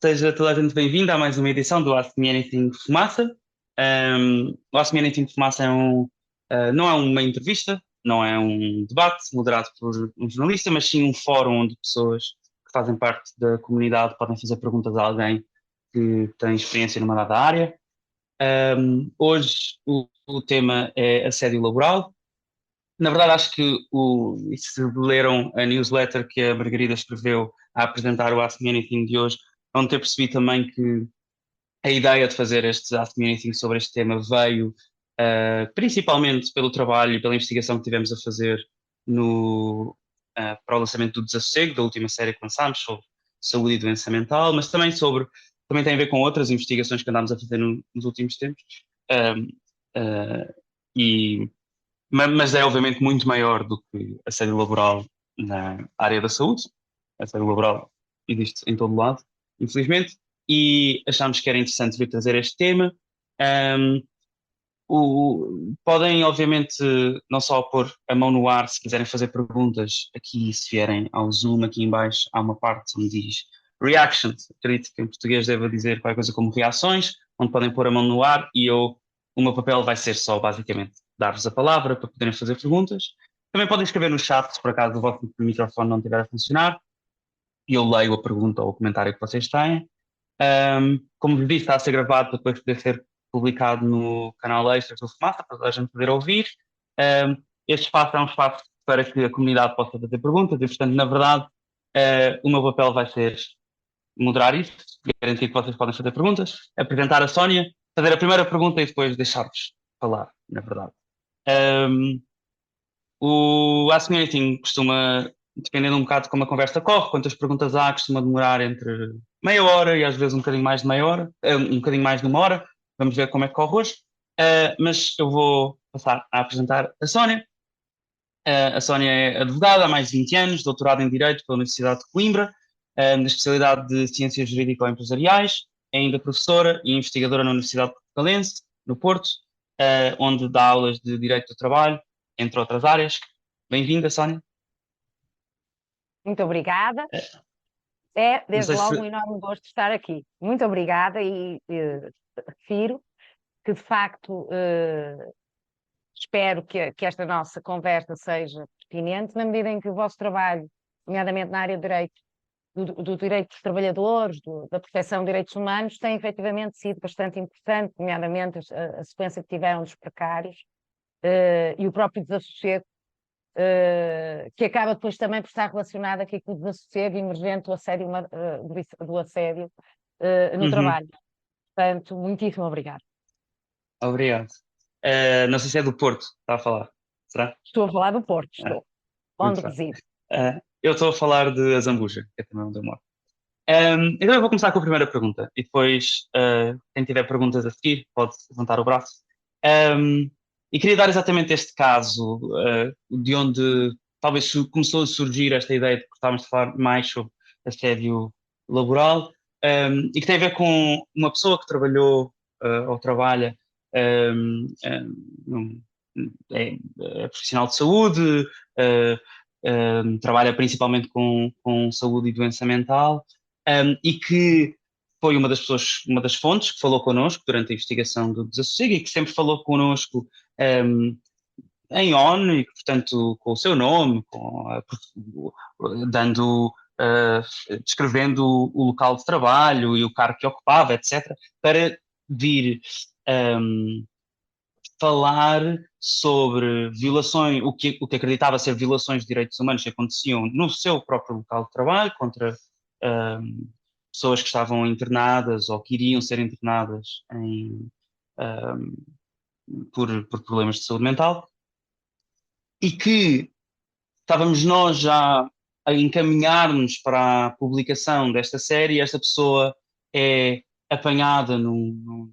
Seja toda a gente bem-vinda a mais uma edição do Ask Me Anything de Fumaça. O Ask Me Anything de Fumaça não é uma entrevista, não é um debate moderado por um jornalista, mas sim um fórum onde pessoas que fazem parte da comunidade podem fazer perguntas a alguém que tem experiência numa dada área. Hoje o tema é assédio laboral. Na verdade, acho que se leram a newsletter que a Margarida escreveu a apresentar o Ask Me Anything de hoje, vão ter percebido também que a ideia de fazer este Ask Me Anything sobre este tema veio principalmente pelo trabalho e pela investigação que tivemos a fazer para o lançamento do Desassossego, da última série que lançámos sobre saúde e doença mental, mas também tem a ver com outras investigações que andámos a fazer nos últimos tempos. Um, uh, e mas é obviamente muito maior do que assédio laboral na área da saúde. Assédio laboral existe em todo lado, infelizmente, e achámos que era interessante vir trazer este tema. Um, Podem, obviamente, não só pôr a mão no ar se quiserem fazer perguntas aqui, se vierem ao Zoom, aqui em baixo há uma parte onde diz reactions, acredito que em português deve dizer qualquer coisa como reações, onde podem pôr a mão no ar e o meu papel vai ser só, basicamente, dar-vos a palavra para poderem fazer perguntas. Também podem escrever no chat, se por acaso o vosso microfone não estiver a funcionar, e eu leio a pergunta ou o comentário que vocês têm. Como vos disse, está a ser gravado para depois poder ser publicado no canal Extras do Fumaça, para toda a gente poder ouvir. Este espaço é um espaço para que a comunidade possa fazer perguntas e, portanto, na verdade, o meu papel vai ser moderar isso, garantir que vocês podem fazer perguntas, apresentar a Sónia, fazer a primeira pergunta e depois deixar-vos falar, na verdade. Um, o Ask Me Anything costuma, dependendo um bocado de como a conversa corre, quantas perguntas há, costuma demorar entre meia hora e às vezes um bocadinho mais de meia hora, um bocadinho mais de uma hora. Vamos ver como é que corre hoje. Mas eu vou passar a apresentar a Sónia. A Sónia é advogada há mais de 20 anos, doutorada em Direito pela Universidade de Coimbra, na especialidade de Ciências Jurídico-Empresariais, é ainda professora e investigadora na Universidade Portucalense, no Porto, onde dá aulas de Direito do Trabalho, entre outras áreas. Bem-vinda, Sónia. Muito obrigada. É, Não desde sei logo, se... um enorme gosto de estar aqui. Muito obrigada e refiro que, de facto, espero que esta nossa conversa seja pertinente, na medida em que o vosso trabalho, nomeadamente na área de direito, do direito dos trabalhadores, da proteção de direitos humanos, tem efetivamente sido bastante importante, nomeadamente a sequência que tiveram dos precários e o próprio desassossego, que acaba depois também por estar relacionado aqui com o desassossego emergente do assédio, do assédio no Uhum. trabalho. Portanto, muitíssimo obrigada. Obrigado. Não sei se é do Porto, está a falar. Será? Estou a falar do Porto, Ah, estou, muito onde bem. resido. Eu estou a falar de Azambuja, que é também onde eu moro. Então eu vou começar com a primeira pergunta e depois quem tiver perguntas a seguir pode levantar o braço. Um, e queria dar exatamente este caso de onde talvez começou a surgir esta ideia de que gostávamos de falar mais sobre assédio laboral, e que tem a ver com uma pessoa que trabalhou ou trabalha, num- é profissional de saúde, uh, trabalha principalmente com saúde e doença mental, e que foi uma das pessoas, uma das fontes que falou connosco durante a investigação do Desassossego e que sempre falou connosco em ON e, portanto, com o seu nome, dando, descrevendo o local de trabalho e o cargo que ocupava, etc., para vir falar sobre violações, o que acreditava ser violações de direitos humanos que aconteciam no seu próprio local de trabalho contra pessoas que estavam internadas ou que iriam ser internadas por problemas de saúde mental e que estávamos nós já a encaminhar-nos para a publicação desta série e esta pessoa é apanhada no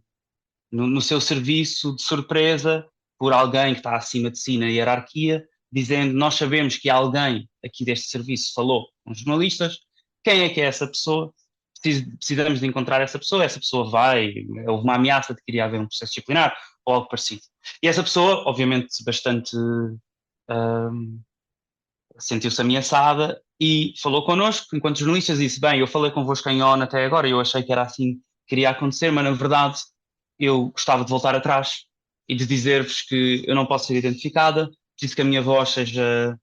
seu serviço de surpresa por alguém que está acima de si na hierarquia, dizendo: nós sabemos que alguém aqui deste serviço falou com os jornalistas, quem é que é essa pessoa? Precisamos de encontrar essa pessoa vai, houve uma ameaça de que iria haver um processo disciplinar ou algo parecido. E essa pessoa, obviamente, bastante sentiu-se ameaçada e falou connosco, enquanto jornalistas, disse, bem, eu falei convosco em ON até agora, eu achei que era assim que iria acontecer, mas na verdade eu gostava de voltar atrás e de dizer-vos que eu não posso ser identificada, preciso que a minha voz seja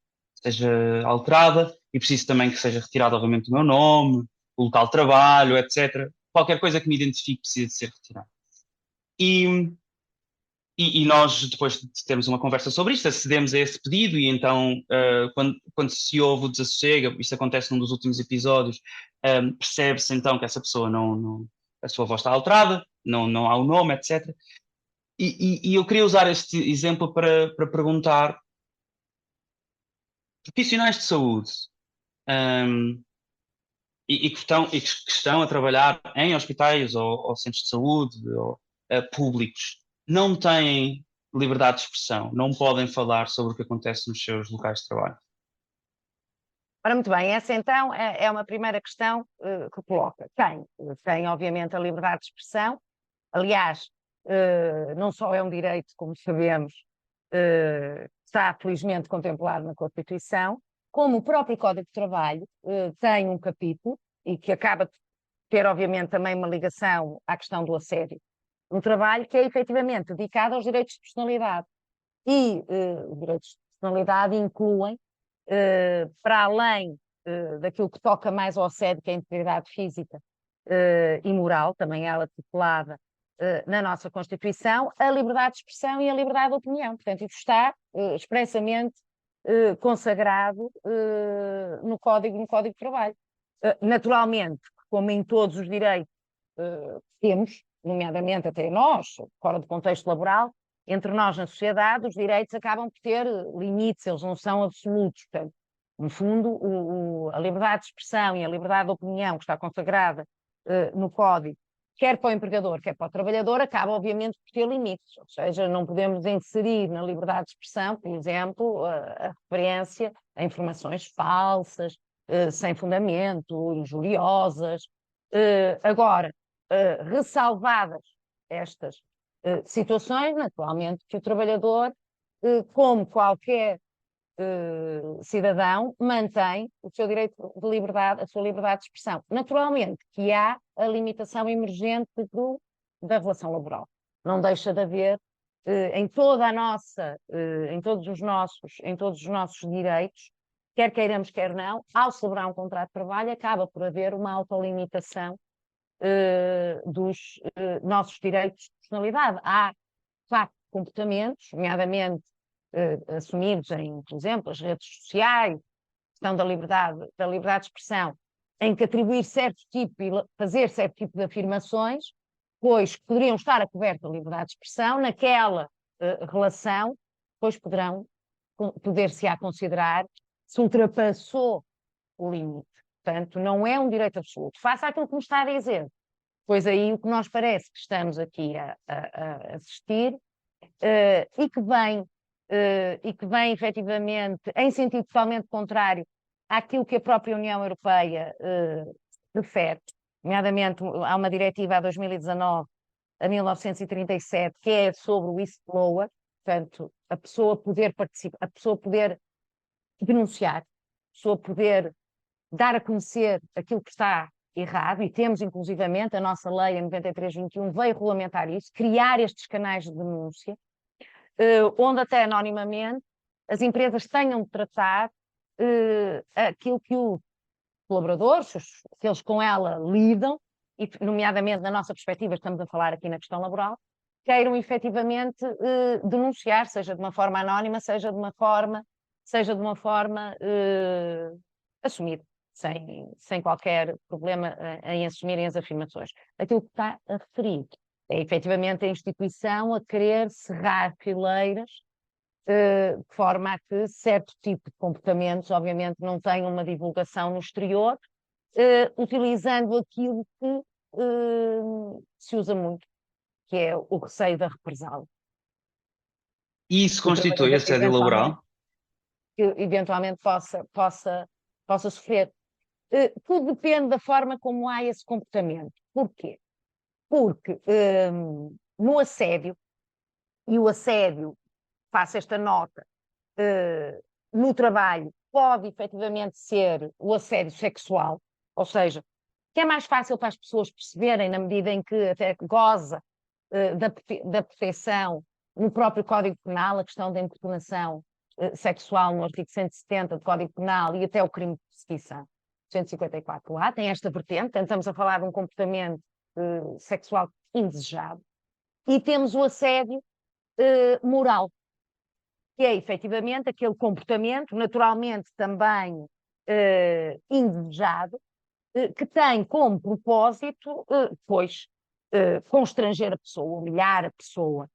alterada e preciso também que seja retirado, obviamente, o meu nome, o local de trabalho, etc. Qualquer coisa que me identifique precisa de ser retirada. E, e nós, depois de termos uma conversa sobre isto, acedemos a esse pedido e então, quando se ouve o desassossego, isto acontece num dos últimos episódios, percebe-se então que essa pessoa a sua voz está alterada, não há o nome, etc. E eu queria usar este exemplo para perguntar, profissionais de saúde, um, que estão a trabalhar em hospitais ou centros de saúde ou, públicos, não têm liberdade de expressão, não podem falar sobre o que acontece nos seus locais de trabalho. Ora, muito bem, essa então é uma primeira questão que coloca. Tem, obviamente, a liberdade de expressão. Aliás, não só é um direito, como sabemos, está felizmente contemplado na Constituição, como o próprio Código de Trabalho tem um capítulo, e que acaba de ter, obviamente, também uma ligação à questão do assédio no trabalho, que é efetivamente dedicado aos direitos de personalidade. E os direitos de personalidade incluem, para além daquilo que toca mais ao assédio, que é a integridade física e moral, também ela titulada na nossa Constituição, a liberdade de expressão e a liberdade de opinião. Portanto, isso está expressamente consagrado no Código de Trabalho. Naturalmente, como em todos os direitos temos, nomeadamente até nós, fora do contexto laboral, entre nós na sociedade, os direitos acabam por ter limites, eles não são absolutos. Portanto, no fundo, a liberdade de expressão e a liberdade de opinião que está consagrada no Código, quer para o empregador, quer para o trabalhador, acaba obviamente por ter limites. Ou seja, não podemos inserir na liberdade de expressão, por exemplo, a referência a informações falsas, sem fundamento, injuriosas. Agora, ressalvadas estas situações, naturalmente, que o trabalhador, como qualquer cidadão, mantém o seu direito de liberdade, a sua liberdade de expressão. Naturalmente que há a limitação emergente da relação laboral. Não deixa de haver em toda a nossa, em todos os nossos direitos, quer queiramos, quer não, ao celebrar um contrato de trabalho, acaba por haver uma autolimitação dos nossos direitos de personalidade. Há, de facto, comportamentos, nomeadamente assumidos em, por exemplo, as redes sociais, questão da liberdade de expressão, em que atribuir certo tipo e fazer certo tipo de afirmações, pois poderiam estar a coberta da liberdade de expressão, naquela relação, pois poder-se-á considerar se ultrapassou o limite. Portanto, não é um direito absoluto. Faça aquilo que me está a dizer. Pois aí o que nós parece que estamos aqui a assistir e que vem efetivamente em sentido totalmente contrário àquilo que a própria União Europeia refere, nomeadamente há uma diretiva a 2019, a 1937, que é sobre o whistleblower, portanto, a pessoa poder participar, a pessoa poder denunciar, a pessoa poder dar a conhecer aquilo que está errado, e temos inclusivamente a nossa lei, a 93/21, veio regulamentar isso, criar estes canais de denúncia, onde até anonimamente as empresas tenham de tratar aquilo que os colaboradores, aqueles com ela lidam, e nomeadamente na nossa perspectiva, estamos a falar aqui na questão laboral, queiram efetivamente denunciar, seja de uma forma anónima, seja de uma forma assumida, sem qualquer problema em assumirem as afirmações. Aquilo que está a referir é efetivamente a instituição a querer cerrar fileiras de forma a que certo tipo de comportamentos, obviamente, não tenham uma divulgação no exterior, utilizando aquilo que se usa muito, que é o receio da represália. E isso O constitui trabalhador assédio laboral? que eventualmente possa sofrer. Tudo depende da forma como há esse comportamento. Porquê? Porque no assédio, e o assédio, faço esta nota, no trabalho pode efetivamente ser o assédio sexual, ou seja, que é mais fácil para as pessoas perceberem na medida em que até goza da proteção no próprio Código Penal, a questão da importunação sexual no artigo 170 do Código Penal e até o crime de perseguição, 154A, tem esta vertente, estamos a falar de um comportamento sexual indesejado, e temos o assédio moral, que é efetivamente aquele comportamento, naturalmente também indesejado, que tem como propósito, constranger a pessoa, humilhar a pessoa.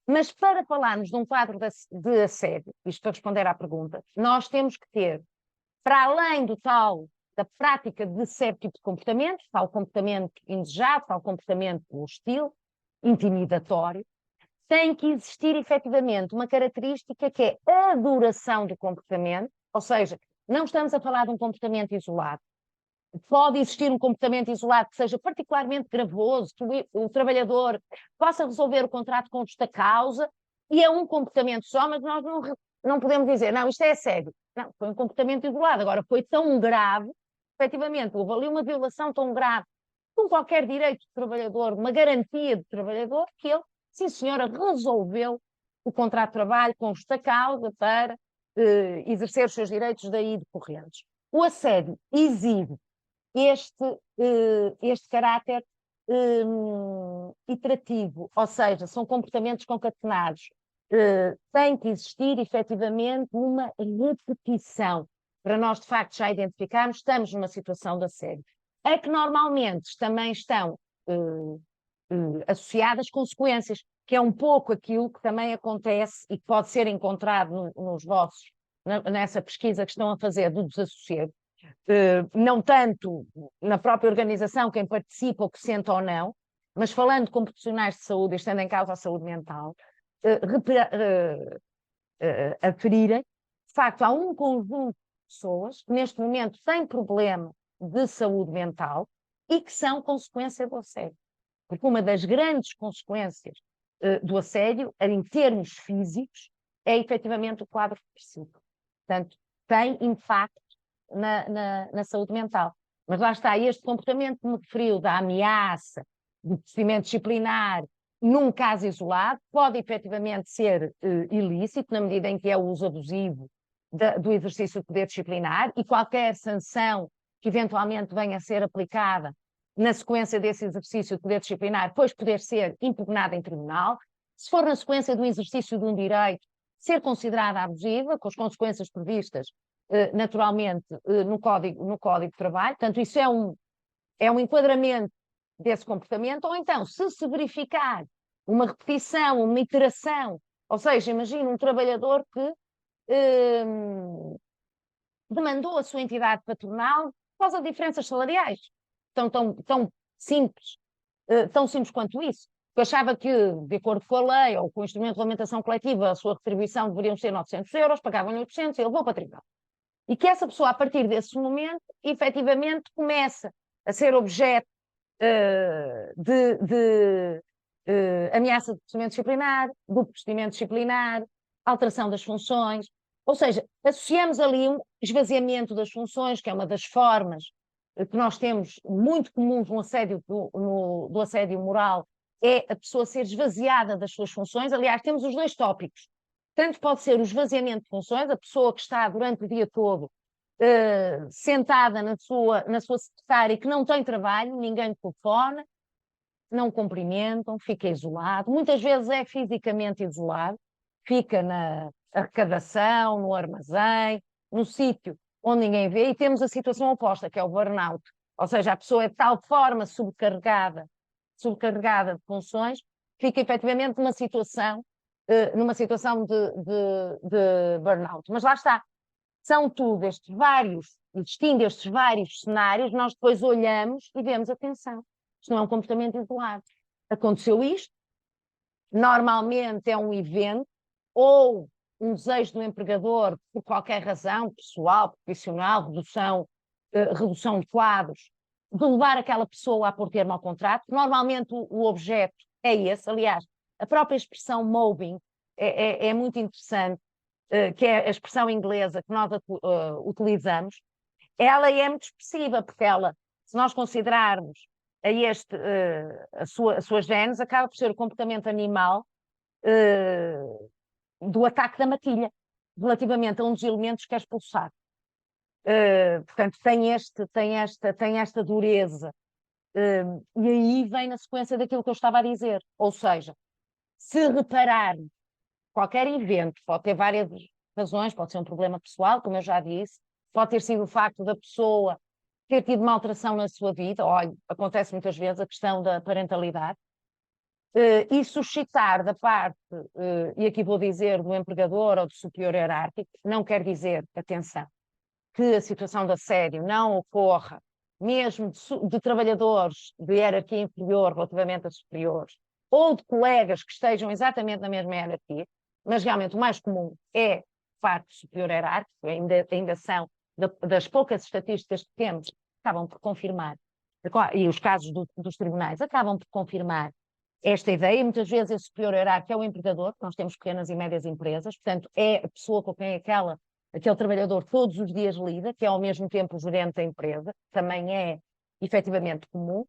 Mas para falarmos de um quadro de assédio, isto para responder à pergunta, nós temos que ter, para além da prática de certo tipo de comportamento, tal comportamento indesejado, tal comportamento hostil, intimidatório, tem que existir efetivamente uma característica que é a duração do comportamento, ou seja, não estamos a falar de um comportamento isolado. Pode existir um comportamento isolado que seja particularmente gravoso, que o trabalhador possa resolver o contrato com justa causa, e é um comportamento só, mas nós não podemos dizer, não, isto é assédio. Não, foi um comportamento isolado. Agora, foi tão grave, efetivamente, houve ali uma violação tão grave com qualquer direito do trabalhador, uma garantia do trabalhador, que ele, sim senhora, resolveu o contrato de trabalho com justa causa para exercer os seus direitos daí decorrentes. O assédio exibe este caráter iterativo, ou seja, são comportamentos concatenados. Tem que existir efetivamente uma repetição para nós de facto já identificarmos, estamos numa situação de assédio. É que normalmente também estão associadas consequências, que é um pouco aquilo que também acontece e que pode ser encontrado nessa pesquisa que estão a fazer do desassossego. Não tanto na própria organização, quem participa ou que sente ou não, mas falando com profissionais de saúde, estando em causa a saúde mental, aferirem, de facto, há um conjunto de pessoas que neste momento têm problema de saúde mental e que são consequência do assédio. Porque uma das grandes consequências do assédio, em termos físicos, é efetivamente o quadro depressivo. Portanto, tem impacto na saúde mental. Mas lá está, este comportamento que me referiu da ameaça, do procedimento disciplinar, num caso isolado, pode efetivamente ser ilícito, na medida em que é o uso abusivo do exercício do poder disciplinar, e qualquer sanção que eventualmente venha a ser aplicada na sequência desse exercício de poder disciplinar, depois poder ser impugnada em tribunal. Se for na sequência do exercício de um direito, ser considerada abusiva, com as consequências previstas naturalmente no Código de Trabalho. Portanto, isso é um enquadramento desse comportamento. Ou então, se verificar uma repetição, uma iteração, ou seja, imagina um trabalhador que demandou a sua entidade patronal por causa de diferenças salariais tão simples, tão simples quanto isso. Eu achava que, de acordo com a lei ou com o instrumento de regulamentação coletiva, a sua retribuição deveriam ser 900 euros, pagavam-lhe 800 e ele levou para tribunal. E que essa pessoa, a partir desse momento, efetivamente começa a ser objeto de ameaça de procedimento disciplinar, do procedimento disciplinar, alteração das funções. Ou seja, associamos ali um esvaziamento das funções, que é uma das formas que nós temos muito comum no assédio, do assédio moral, é a pessoa ser esvaziada das suas funções. Aliás, temos os dois tópicos. Tanto pode ser o esvaziamento de funções, a pessoa que está durante o dia todo sentada na sua secretária e que não tem trabalho, ninguém lhe telefona, não cumprimentam, fica isolado. Muitas vezes é fisicamente isolado, fica na arrecadação, no armazém, no sítio onde ninguém vê, e temos a situação oposta, que é o burnout. Ou seja, a pessoa é de tal forma sobrecarregada de funções, fica efetivamente numa situação de burnout. Mas lá está, são tudo existindo estes vários cenários, nós depois olhamos e vemos, atenção, isto não é um comportamento isolado. Aconteceu isto, normalmente é um evento, ou um desejo do empregador, por qualquer razão, pessoal, profissional, redução de quadros, de levar aquela pessoa a pôr termo ao contrato. Normalmente o objeto é esse. Aliás, a própria expressão mobbing é muito interessante, que é a expressão inglesa que nós utilizamos, ela é muito expressiva, porque ela, se nós considerarmos a sua gênese, acaba por ser o comportamento animal do ataque da matilha, relativamente a um dos elementos que é expulsar. Portanto, tem esta dureza. E aí vem na sequência daquilo que eu estava a dizer. Ou seja, se reparar qualquer evento, pode ter várias razões, pode ser um problema pessoal, como eu já disse, pode ter sido o facto da pessoa ter tido uma alteração na sua vida, olha, acontece muitas vezes a questão da parentalidade, e suscitar da parte, e aqui vou dizer do empregador ou do superior hierárquico, não quer dizer, atenção, que a situação de assédio não ocorra mesmo de trabalhadores de hierarquia inferior relativamente a superiores, ou de colegas que estejam exatamente na mesma hierarquia, mas realmente o mais comum é parte superior hierárquico, ainda são das poucas estatísticas que temos, acabam por confirmar, e os casos dos tribunais acabam por confirmar esta ideia. Muitas vezes esse superior hierárquico é o empregador, nós temos pequenas e médias empresas, portanto é a pessoa com quem aquele trabalhador todos os dias lida, que é ao mesmo tempo o gerente da empresa, também é efetivamente comum,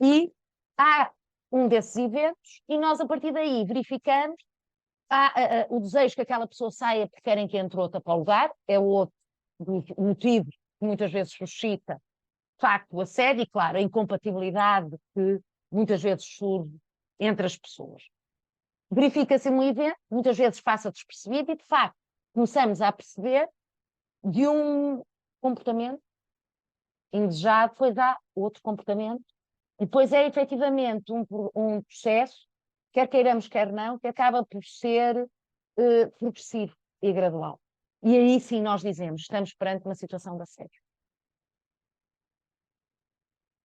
e há um desses eventos e nós a partir daí verificamos o desejo que aquela pessoa saia porque querem que entre outra para o lugar, é o outro motivo que muitas vezes suscita, de facto, o assédio e, claro, a incompatibilidade que muitas vezes surge entre as pessoas. Verifica-se um evento, muitas vezes passa despercebido e, de facto, começamos a perceber de um comportamento indesejado, depois há outro comportamento, e depois é efetivamente um processo, quer queiramos, quer não, que acaba por ser progressivo e gradual. E aí sim nós dizemos, estamos perante uma situação de assédio.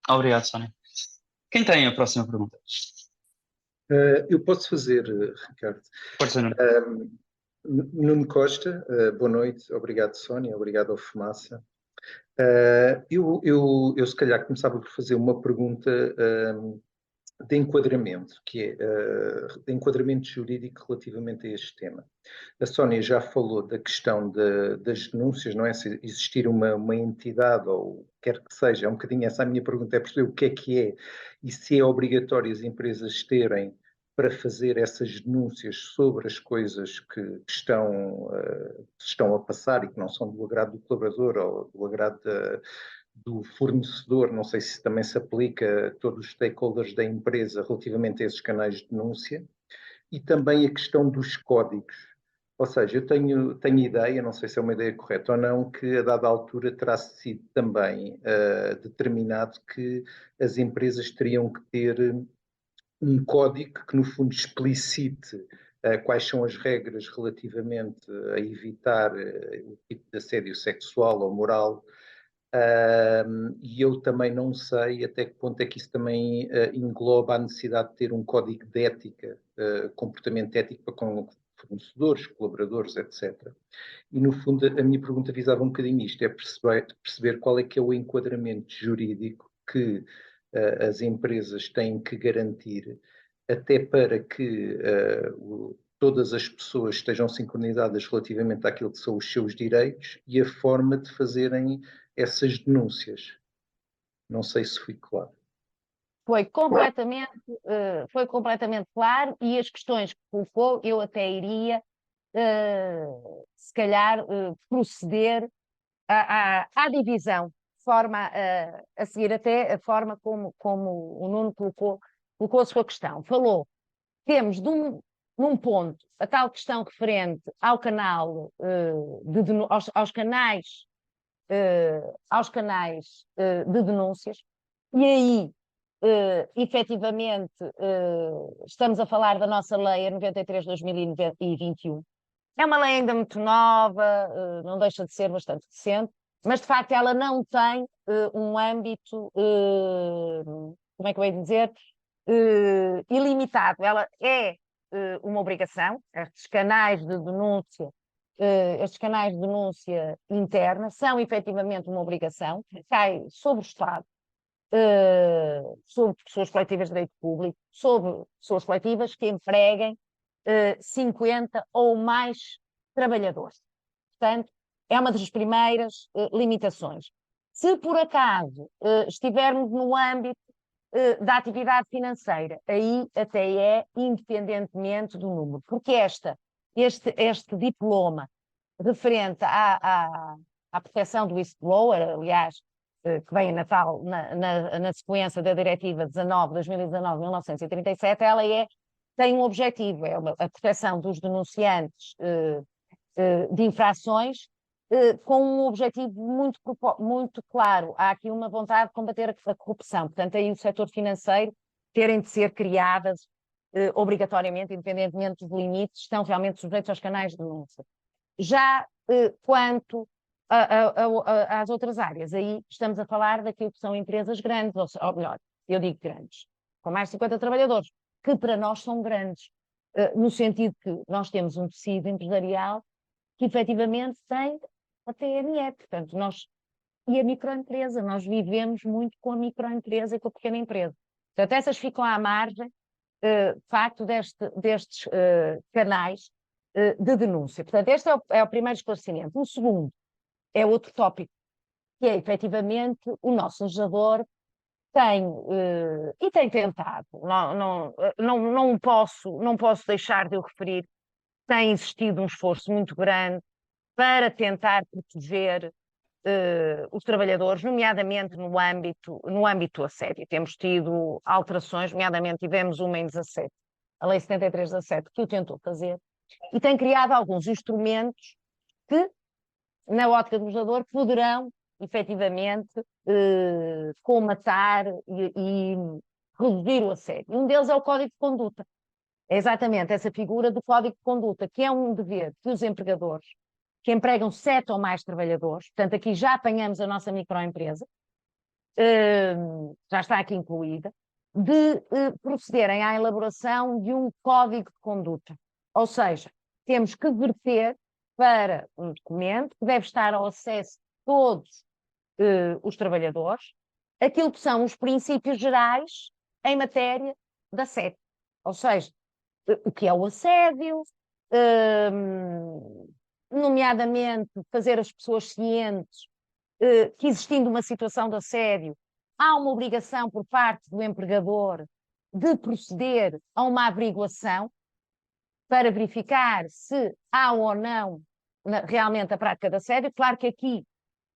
Obrigado, Sónia. Quem tem a próxima pergunta? Eu posso fazer, Ricardo. Pode ser, Nuno. Nuno Costa, boa noite, obrigado Sónia, obrigado ao Fumaça. Eu se calhar começava por fazer uma pergunta de enquadramento, que é de enquadramento jurídico relativamente a este tema. A Sónia já falou da questão das denúncias, não é? Se existir uma entidade ou quer que seja, é um bocadinho essa a minha pergunta, é perceber o que é e se é obrigatório as empresas terem para fazer essas denúncias sobre as coisas que estão a passar e que não são do agrado do colaborador ou do agrado do fornecedor, não sei se também se aplica a todos os stakeholders da empresa relativamente a esses canais de denúncia, e também a questão dos códigos. Ou seja, eu tenho ideia, não sei se é uma ideia correta ou não, que a dada altura terá sido também determinado que as empresas teriam que ter um código que, no fundo, explicite quais são as regras relativamente a evitar o tipo de assédio sexual ou moral. E eu também não sei até que ponto é que isso também engloba a necessidade de ter um código de ética, comportamento ético para com fornecedores, colaboradores, etc. E, no fundo, a minha pergunta visava um bocadinho isto, é perceber qual é que é o enquadramento jurídico que as empresas têm que garantir, até para que todas as pessoas estejam sincronizadas relativamente àquilo que são os seus direitos e a forma de fazerem essas denúncias. Não sei se fui claro. Foi completamente claro, e as questões que colocou, eu até iria, se calhar, proceder à divisão, de forma a seguir até a forma como o Nuno colocou a sua questão. Falou, temos num ponto a tal questão referente ao canal, aos canais de denúncias, e aí, efetivamente, estamos a falar da nossa lei a 93/2021. É uma lei ainda muito nova, não deixa de ser bastante recente, mas de facto ela não tem um âmbito, como é que eu ia dizer, ilimitado. Ela é uma obrigação, estes canais de denúncia interna são efetivamente uma obrigação que cai sobre o Estado, sobre pessoas coletivas de direito público, sobre pessoas coletivas que empreguem 50 ou mais trabalhadores. Portanto, é uma das primeiras limitações. Se por acaso estivermos no âmbito da atividade financeira, aí até é independentemente do número, porque este diploma referente à proteção do whistleblower, aliás, que vem na sequência da Diretiva 2019-1937, ela tem um objetivo, a proteção dos denunciantes de infrações, com um objetivo muito claro. Há aqui uma vontade de combater a corrupção. Portanto, aí o setor financeiro terem de ser criadas obrigatoriamente, independentemente dos limites, estão realmente sujeitos aos canais de denúncia. Já quanto às outras áreas, aí estamos a falar daquilo que são empresas grandes, ou melhor, eu digo grandes, com mais de 50 trabalhadores, que para nós são grandes, no sentido que nós temos um tecido empresarial que efetivamente tem a TME, portanto, e a microempresa, nós vivemos muito com a microempresa e com a pequena empresa. Portanto, essas ficam à margem, de facto, destes canais de denúncia. Portanto, este é o primeiro esclarecimento. O segundo é outro tópico, que é, efetivamente, o nosso legislador tem, e tem tentado, não posso deixar de o referir, tem existido um esforço muito grande para tentar proteger os trabalhadores, nomeadamente no âmbito do assédio. Temos tido alterações, nomeadamente tivemos uma em 17, a Lei 73/17, que o tentou fazer, e tem criado alguns instrumentos que, na ótica do legislador, poderão, efetivamente, comatar e reduzir o assédio. Um deles é o Código de Conduta. É exatamente essa figura do Código de Conduta, que é um dever que os empregadores que empregam 7 ou mais trabalhadores, portanto, aqui já apanhamos a nossa microempresa, já está aqui incluída, de procederem à elaboração de um código de conduta. Ou seja, temos que verter para um documento que deve estar ao acesso de todos os trabalhadores, aquilo que são os princípios gerais em matéria de assédio. Ou seja, o que é o assédio, nomeadamente fazer as pessoas cientes que, existindo uma situação de assédio, há uma obrigação por parte do empregador de proceder a uma averiguação para verificar se há ou não realmente a prática de assédio. Claro que aqui,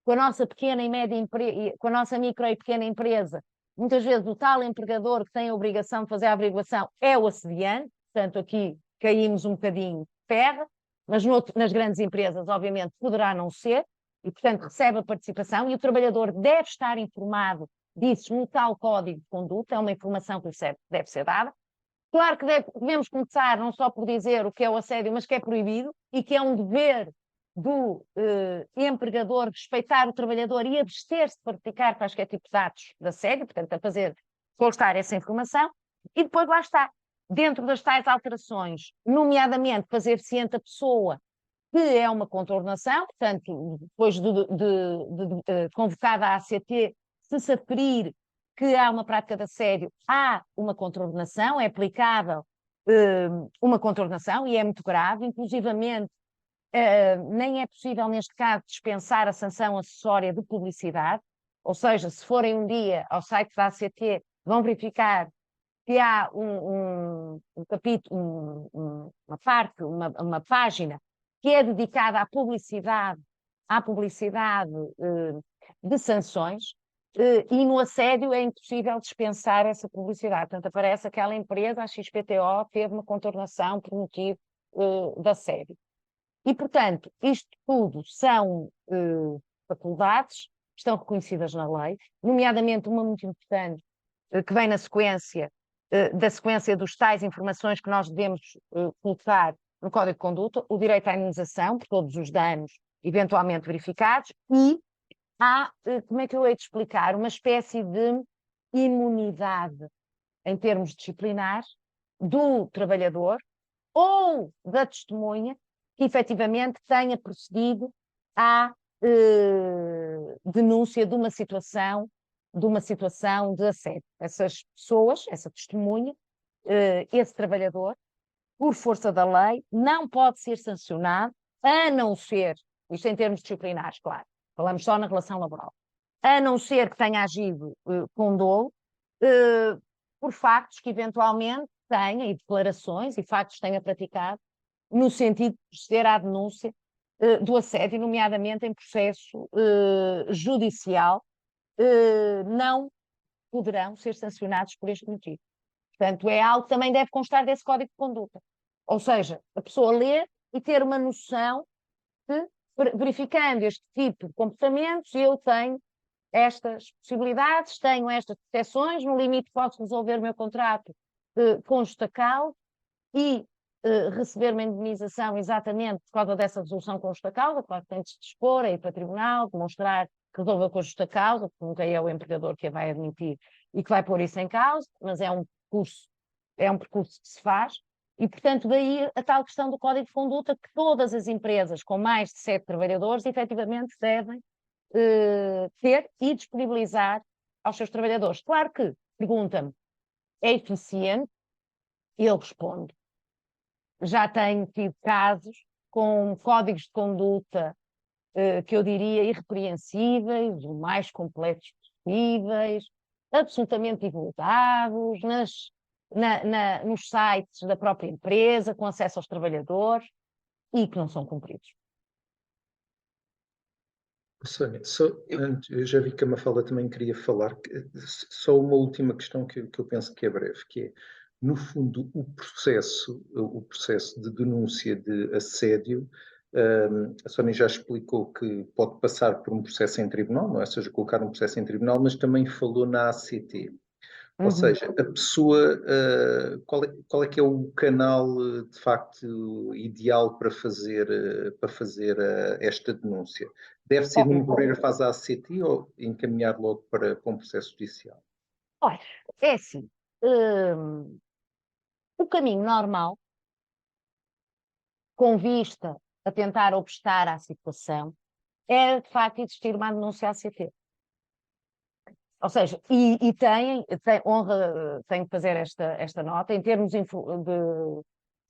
com a nossa pequena e média empresa, com a nossa micro e pequena empresa, muitas vezes o tal empregador que tem a obrigação de fazer a averiguação é o assediante, portanto aqui caímos um bocadinho de terra, mas nas grandes empresas, obviamente, poderá não ser, e, portanto, recebe a participação, e o trabalhador deve estar informado disso no tal código de conduta, é uma informação que deve ser dada. Claro que devemos começar não só por dizer o que é o assédio, mas que é proibido, e que é um dever do empregador respeitar o trabalhador e abster-se de praticar quaisquer tipos de atos de assédio, portanto, a fazer constar essa informação, e depois lá está. Dentro das tais alterações, nomeadamente fazer ciente a pessoa que é uma contornação, portanto, depois de convocada a ACT, se aferir que há uma prática de assédio, há uma contornação, é aplicável uma contornação e é muito grave, inclusivamente nem é possível, neste caso, dispensar a sanção acessória de publicidade, ou seja, se forem um dia ao site da ACT, vão verificar que há um capítulo, uma página que é dedicada à publicidade de sanções, e no assédio é impossível dispensar essa publicidade. Portanto, aparece aquela empresa, a XPTO, teve uma contornação por motivo de assédio. E, portanto, isto tudo são faculdades que estão reconhecidas na lei, nomeadamente uma muito importante, que vem na sequência da sequência dos tais informações que nós devemos colocar no Código de Conduta, o direito à indenização por todos os danos eventualmente verificados, e há, como é que eu hei de explicar, uma espécie de imunidade em termos disciplinares do trabalhador ou da testemunha que efetivamente tenha procedido à denúncia de uma situação de assédio. Essas pessoas, essa testemunha, esse trabalhador, por força da lei, não pode ser sancionado a não ser, isto em termos disciplinares, claro, falamos só na relação laboral, a não ser que tenha agido com dolo, por factos que eventualmente tenha, e declarações e factos que tenha praticado, no sentido de proceder à denúncia do assédio, nomeadamente em processo judicial, não poderão ser sancionados por este motivo. Portanto, é algo que também deve constar desse Código de Conduta. Ou seja, a pessoa ler e ter uma noção de, verificando este tipo de comportamentos, eu tenho estas possibilidades, tenho estas proteções, no limite posso resolver o meu contrato com justa causa e receber uma indemnização exatamente por causa dessa resolução com justa causa. Claro que tem de se dispor, ir para o tribunal, demonstrar que resolveu com justa causa, porque nunca é o empregador que a vai admitir e que vai pôr isso em causa, mas é um percurso que se faz, e portanto daí a tal questão do Código de Conduta que todas as empresas com mais de 7 trabalhadores efetivamente devem ter e disponibilizar aos seus trabalhadores. Claro que, pergunta-me, é eficiente? Eu respondo. Já tenho tido casos com códigos de conduta que eu diria irrepreensíveis, o mais completos possíveis, absolutamente divulgados nos sites da própria empresa, com acesso aos trabalhadores, e que não são cumpridos. Sónia, eu já vi que a Mafalda também queria falar, só uma última questão que eu penso que é breve, que é, no fundo, o processo de denúncia de assédio, a Sónia já explicou que pode passar por um processo em tribunal, não é? Ou seja, colocar um processo em tribunal, mas também falou na ACT. Ou seja, a pessoa, qual é que é o canal de facto ideal para fazer esta denúncia? Deve ser recorrer a fase ACT ou encaminhar logo para um processo judicial? Olha, é assim, o caminho normal, com vista a tentar obstar à situação, é de facto existir uma denúncia ACT. Ou seja, tenho que fazer esta nota, em termos de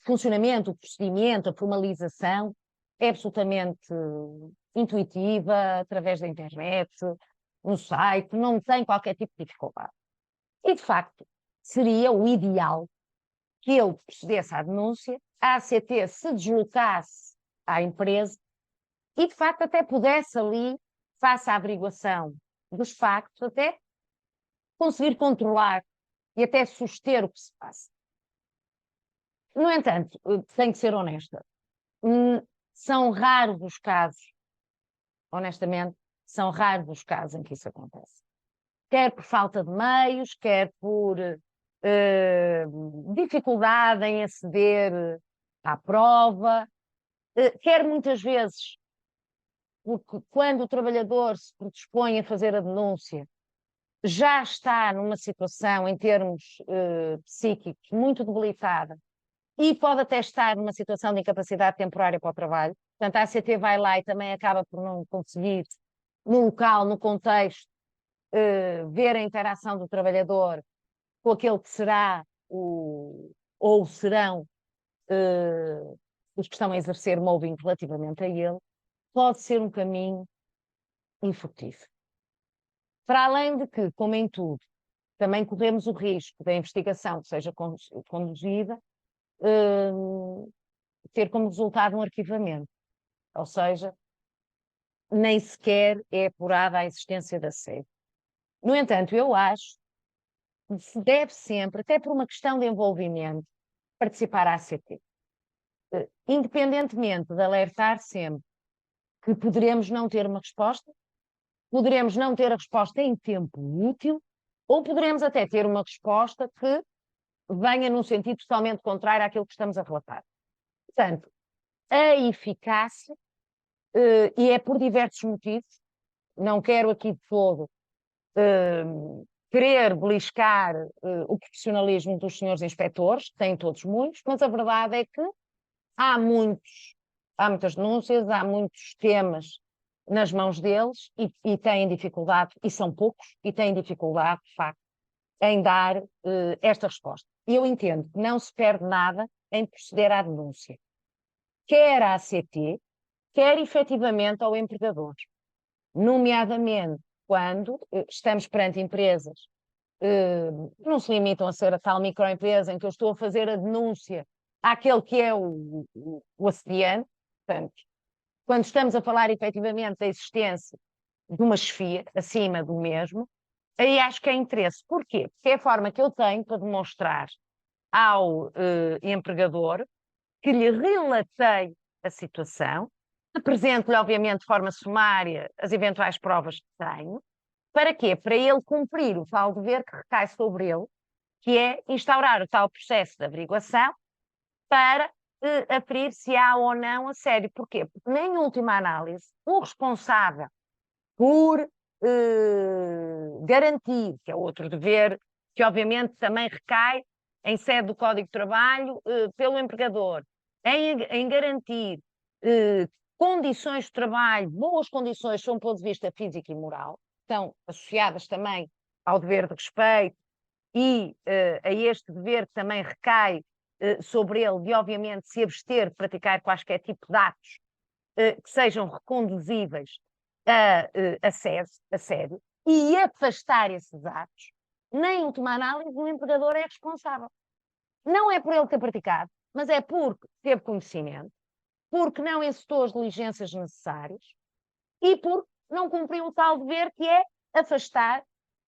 funcionamento, o procedimento, a formalização, é absolutamente intuitiva, através da internet, no site, não tem qualquer tipo de dificuldade. E, de facto, seria o ideal que eu procedesse à denúncia, a ACT se deslocasse à empresa e, de facto, até pudesse ali, face à averiguação dos factos, até conseguir controlar e até suster o que se passa. No entanto, tenho que ser honesta, são raros os casos, honestamente, são raros os casos em que isso acontece. Quer por falta de meios, quer por dificuldade em aceder à prova, quer muitas vezes porque quando o trabalhador se predispõe a fazer a denúncia, já está numa situação, em termos psíquicos, muito debilitada e pode até estar numa situação de incapacidade temporária para o trabalho. Portanto, a ACT vai lá e também acaba por não conseguir, no local, no contexto, ver a interação do trabalhador com aquele que será ou serão os que estão a exercer mobbing relativamente a ele, pode ser um caminho infrutífero. Para além de que, como em tudo, também corremos o risco da investigação que seja conduzida ter como resultado um arquivamento, ou seja, nem sequer é apurada a existência da sede. No entanto, eu acho que se deve sempre, até por uma questão de envolvimento, participar à ACT. Independentemente de alertar sempre que poderemos não ter uma resposta, poderemos não ter a resposta em tempo útil, ou poderemos até ter uma resposta que venha num sentido totalmente contrário àquilo que estamos a relatar. Portanto, a eficácia, e é por diversos motivos, não quero aqui de todo querer beliscar o profissionalismo dos senhores inspectores, que têm todos muitos, mas a verdade é que há muitas denúncias, há muitos temas nas mãos deles e têm dificuldade, e são poucos, e têm dificuldade, de facto, em dar esta resposta. E eu entendo que não se perde nada em proceder à denúncia. Quer a ACT, quer efetivamente ao empregador, nomeadamente quando estamos perante empresas que não se limitam a ser a tal microempresa em que eu estou a fazer a denúncia àquele que é o assediante. Portanto, quando estamos a falar efetivamente da existência de uma chefia acima do mesmo, aí acho que é interesse. Porquê? Porque é a forma que eu tenho para demonstrar ao empregador que lhe relatei a situação, apresento-lhe, obviamente, de forma sumária as eventuais provas que tenho. Para quê? Para ele cumprir o tal dever que recai sobre ele, que é instaurar o tal processo de averiguação para aferir se há ou não assédio. Porquê? Porque, em última análise, o responsável por garantir, que é outro dever, que obviamente também recai em sede do Código de Trabalho pelo empregador, em garantir condições de trabalho, boas condições, sob um ponto de vista físico e moral, estão associadas também ao dever de respeito e a este dever que também recai sobre ele de, obviamente, se abster de praticar quaisquer tipo de atos que sejam reconduzíveis a assédio e afastar esses atos. Nem última análise, o empregador é responsável. Não é por ele ter praticado, mas é porque teve conhecimento, porque não executou as diligências necessárias e porque não cumpriu o tal dever que é afastar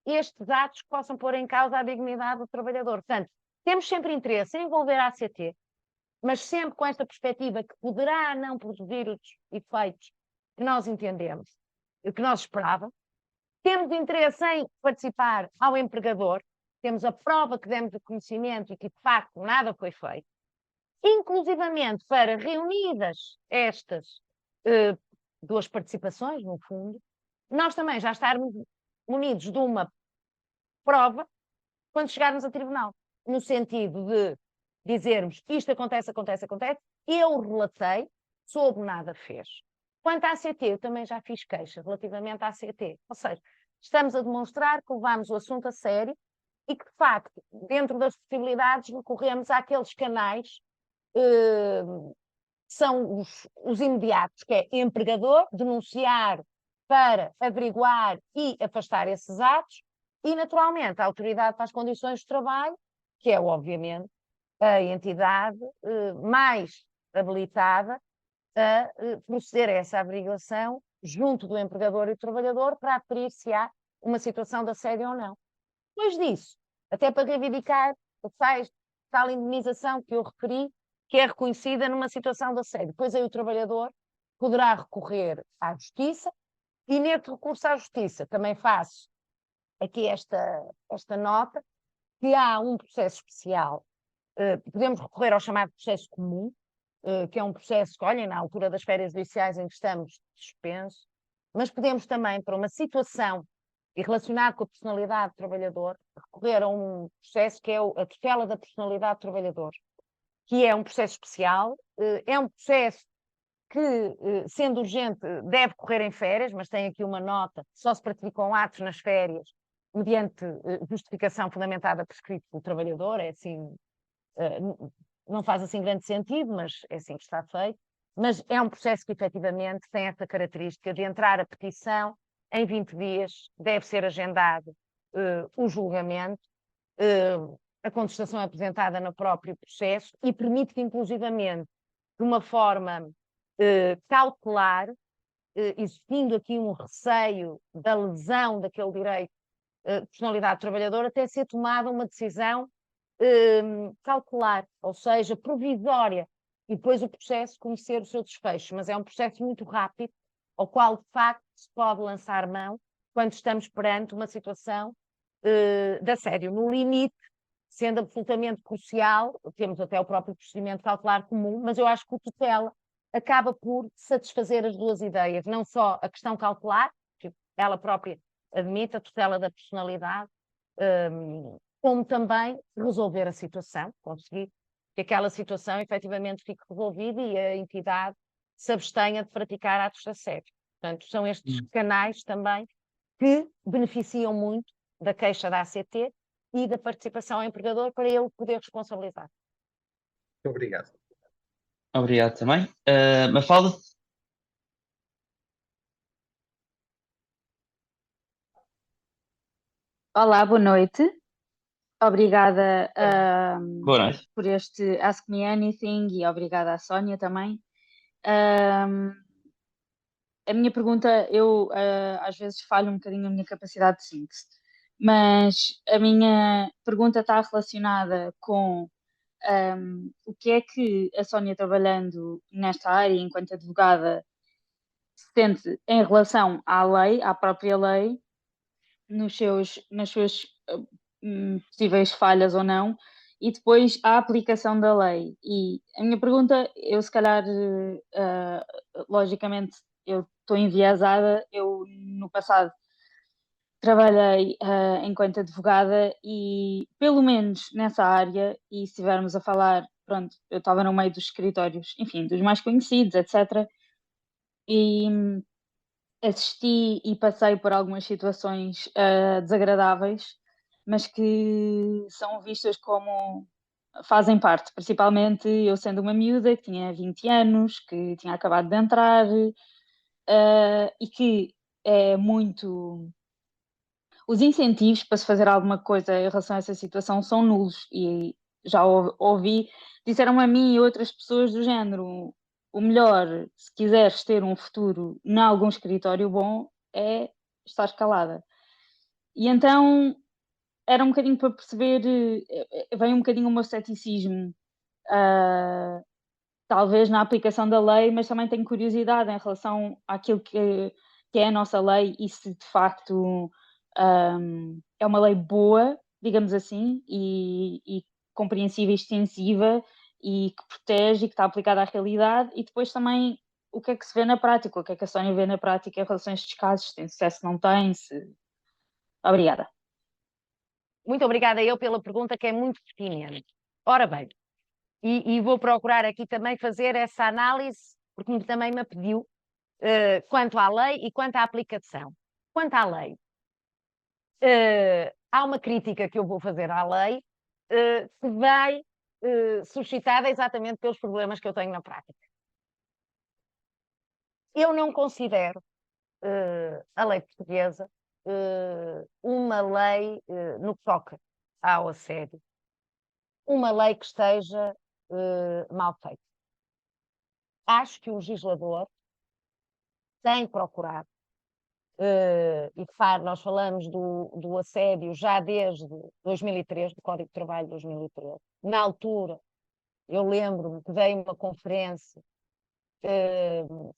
estes atos que possam pôr em causa a dignidade do trabalhador. Portanto, temos sempre interesse em envolver a ACT, mas sempre com esta perspectiva que poderá não produzir os efeitos que nós entendemos, que nós esperávamos. Temos interesse em participar ao empregador, temos a prova que demos de conhecimento e que, de facto, nada foi feito, inclusivamente para, reunidas estas duas participações, no fundo, nós também já estarmos munidos de uma prova quando chegarmos a tribunal, no sentido de dizermos isto acontece, acontece, acontece, eu relatei, soube nada fez. Quanto à ACT, eu também já fiz queixa relativamente à ACT, ou seja, estamos a demonstrar que levamos o assunto a sério e que, de facto, dentro das possibilidades, recorremos àqueles canais que são os imediatos, que é empregador, denunciar para averiguar e afastar esses atos, e, naturalmente, a Autoridade para as Condições de Trabalho, que é, obviamente, a entidade mais habilitada a proceder a essa averiguação junto do empregador e do trabalhador para aferir se há uma situação de assédio ou não. Depois disso, até para reivindicar a tal indemnização que eu referi, que é reconhecida numa situação de assédio. Depois aí o trabalhador poderá recorrer à Justiça e nesse recurso à Justiça também faço aqui esta nota, que há um processo especial. Podemos recorrer ao chamado processo comum, que é um processo que, olhem, na altura das férias judiciais em que estamos suspenso, mas podemos também, para uma situação e relacionado com a personalidade do trabalhador, recorrer a um processo que é a tutela da personalidade do trabalhador, que é um processo especial, é um processo que, sendo urgente, deve correr em férias, mas tem aqui uma nota, só se praticam atos nas férias, mediante justificação fundamentada por escrito pelo trabalhador, é assim, não faz assim grande sentido, mas é assim que está feito. Mas é um processo que efetivamente tem esta característica de entrar a petição em 20 dias, deve ser agendado o julgamento, a contestação é apresentada no próprio processo e permite que, inclusivamente, de uma forma cautelar, existindo aqui um receio da lesão daquele direito de personalidade do trabalhador, até ser tomada uma decisão cautelar, ou seja, provisória, e depois o processo conhecer o seu desfecho. Mas é um processo muito rápido, ao qual, de facto, se pode lançar mão quando estamos perante uma situação de assédio. No limite, sendo absolutamente crucial, temos até o próprio procedimento cautelar comum, mas eu acho que o tutela acaba por satisfazer as duas ideias, não só a questão cautelar, que ela própria admite, a tutela da personalidade, como também resolver a situação, conseguir que aquela situação efetivamente fique resolvida e a entidade se abstenha de praticar atos de assédio. Portanto, são estes canais também que beneficiam muito da queixa da ACT e da participação ao empregador para ele poder responsabilizar. Muito obrigado. Obrigado também. Mafalda? Olá, boa noite. Obrigada, Boa noite. por este Ask Me Anything e obrigada à Sónia também. Ahm, a minha pergunta, eu às vezes falho um bocadinho a minha capacidade de síntese, mas a minha pergunta está relacionada com o que é que a Sónia, trabalhando nesta área enquanto advogada, sente em relação à lei, à própria lei, nas suas possíveis falhas ou não, e depois a aplicação da lei. E a minha pergunta, eu se calhar, logicamente, eu estou enviesada, eu no passado trabalhei enquanto advogada e pelo menos nessa área, e se estivermos a falar, pronto, eu estava no meio dos escritórios, enfim, dos mais conhecidos, etc. E assisti e passei por algumas situações desagradáveis, mas que são vistas como fazem parte, principalmente eu sendo uma miúda que tinha 20 anos, que tinha acabado de entrar e que é muito. Os incentivos para se fazer alguma coisa em relação a essa situação são nulos e já ouvi, disseram a mim e outras pessoas do género, o melhor, se quiseres ter um futuro em algum escritório bom, é estar calada. E então era um bocadinho para perceber, vem um bocadinho o meu ceticismo, talvez na aplicação da lei, mas também tenho curiosidade em relação àquilo que é a nossa lei e se de facto é uma lei boa, digamos assim, e compreensiva e extensiva e que protege e que está aplicada à realidade, e depois também o que é que se vê na prática, o que é que a Sónia vê na prática em relação a estes casos, se tem sucesso, não tem, se... Obrigada. Muito obrigada eu pela pergunta, que é muito pertinente. Ora bem, e vou procurar aqui também fazer essa análise, porque também me pediu, quanto à lei e quanto à aplicação. Quanto à lei, há uma crítica que eu vou fazer à lei, que vai suscitada exatamente pelos problemas que eu tenho na prática. Eu não considero a lei portuguesa uma lei, no que toca ao assédio, uma lei que esteja mal feita. Acho que o legislador tem procurado, e de facto nós falamos do assédio já desde 2003, do Código de Trabalho de 2013. Na altura, eu lembro-me que dei uma conferência,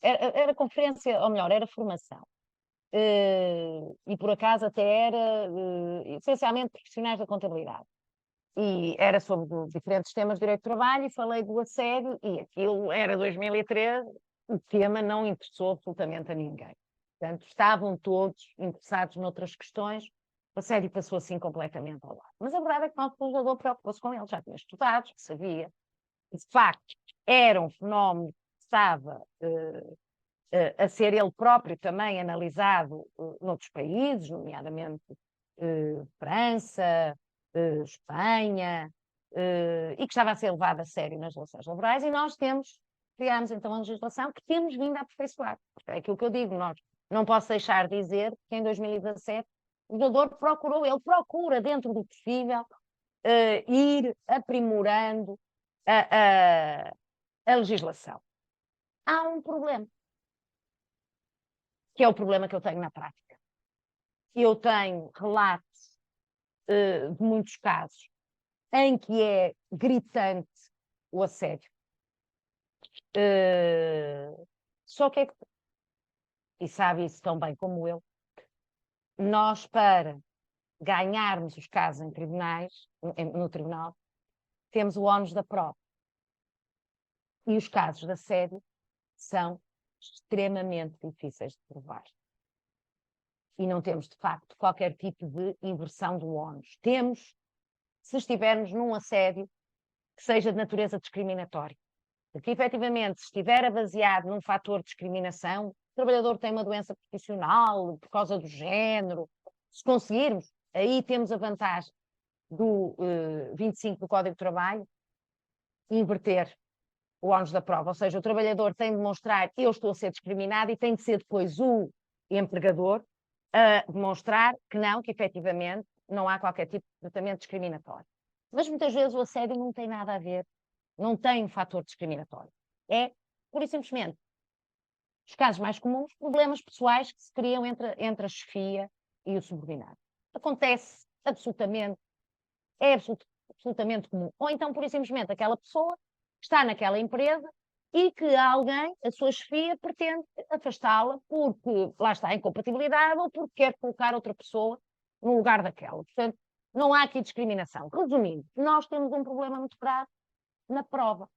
era conferência, ou melhor, era formação, e por acaso até era essencialmente profissionais da contabilidade. E era sobre diferentes temas de direito do trabalho e falei do assédio, e aquilo era 2013, o tema não interessou absolutamente a ninguém. Portanto, estavam todos interessados noutras questões, o assédio passou assim completamente ao lado. Mas a verdade é que o nosso legislador preocupou-se com ele, já tinha estudado, sabia. E, de facto, era um fenómeno que estava a ser ele próprio também analisado noutros países, nomeadamente França, Espanha, e que estava a ser levado a sério nas relações laborais, e nós criámos então a legislação que temos vindo a aperfeiçoar. Porque é aquilo que eu digo, nós não posso deixar de dizer que em 2017 o legislador ele procura, dentro do possível, ir aprimorando a legislação. Há um problema, que é o problema que eu tenho na prática. Eu tenho relatos de muitos casos em que é gritante o assédio. Só que e sabe isso tão bem como eu, nós para ganharmos os casos em tribunais, no tribunal, temos o ónus da prova. E os casos de assédio são extremamente difíceis de provar. E não temos, de facto, qualquer tipo de inversão do ónus. Temos, se estivermos num assédio que seja de natureza discriminatória. Porque, efetivamente, se estiver baseado num fator de discriminação, o trabalhador tem uma doença profissional por causa do género, se conseguirmos, aí temos a vantagem do 25 do Código de Trabalho, inverter o ónus da prova. Ou seja, o trabalhador tem de demonstrar eu estou a ser discriminado e tem de ser depois o empregador a demonstrar que efetivamente não há qualquer tipo de tratamento discriminatório. Mas muitas vezes o assédio não tem nada a ver, não tem um fator discriminatório. É, pura e simplesmente, os casos mais comuns, problemas pessoais que se criam entre a chefia e o subordinado. Acontece absolutamente, é absolutamente comum. Ou então, pura e simplesmente, aquela pessoa está naquela empresa e que alguém, a sua chefia, pretende afastá-la porque lá está a incompatibilidade ou porque quer colocar outra pessoa no lugar daquela. Portanto, não há aqui discriminação. Resumindo, nós temos um problema muito grave na prova.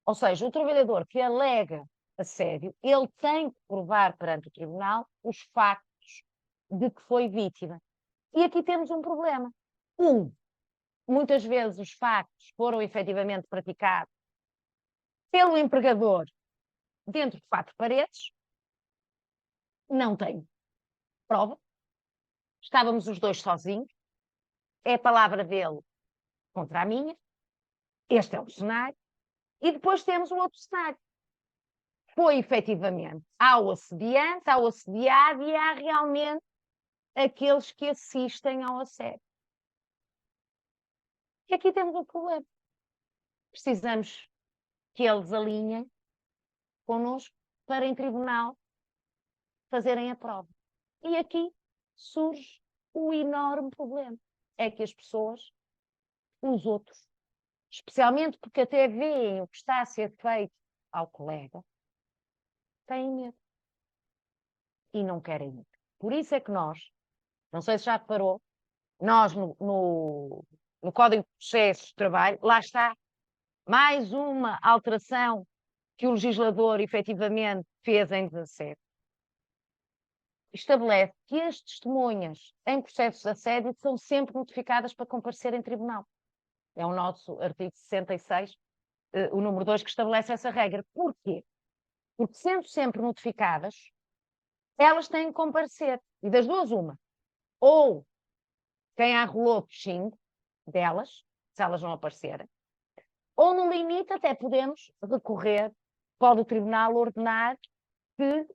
Ou seja, o trabalhador que alega assédio, ele tem que provar perante o tribunal os factos de que foi vítima. E aqui temos um problema. Muitas vezes os factos foram efetivamente praticados pelo empregador dentro de 4 paredes, não tem prova, estávamos os dois sozinhos, é a palavra dele contra a minha, este é o cenário, e depois temos o outro cenário. Foi efetivamente ao assediante, ao assediado e há realmente aqueles que assistem ao assédio. E aqui temos um problema. Precisamos que eles alinhem connosco para em tribunal fazerem a prova. E aqui surge o enorme problema. É que as pessoas, os outros, especialmente porque até veem o que está a ser feito ao colega, têm medo. E não querem ir. Por isso é que nós, não sei se já reparou, nós no Código de Processo de Trabalho, lá está mais uma alteração que o legislador efetivamente fez em 17. Estabelece que as testemunhas em processos de assédio são sempre notificadas para comparecer em tribunal. É o nosso artigo 66, o número 2, que estabelece essa regra. Porquê? Porque sendo sempre notificadas, elas têm que comparecer. E das duas, uma. Ou quem arrolou xingue delas, se elas não aparecerem. Ou, no limite, até podemos recorrer, pode o tribunal ordenar que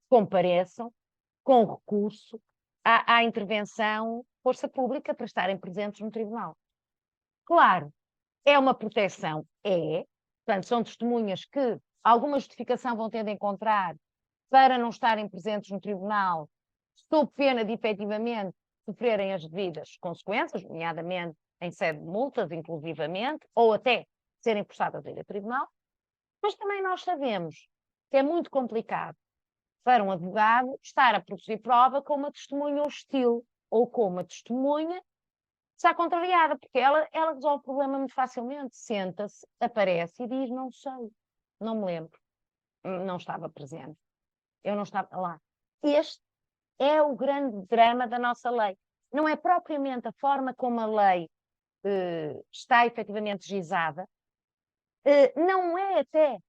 compareçam com recurso à intervenção força pública para estarem presentes no tribunal. Claro, é uma proteção, portanto, são testemunhas que alguma justificação vão ter de encontrar para não estarem presentes no tribunal, sob pena de efetivamente sofrerem as devidas consequências, nomeadamente em sede de multas, inclusivamente, ou até serem forçadas a ir a tribunal, mas também nós sabemos que é muito complicado para um advogado estar a produzir prova com uma testemunha hostil ou com uma testemunha que está contrariada, porque ela resolve o problema muito facilmente, senta-se, aparece e diz: não sei, não me lembro, não estava presente, eu não estava lá. Este é o grande drama da nossa lei. Não é propriamente a forma como a lei está efetivamente gizada, não é até,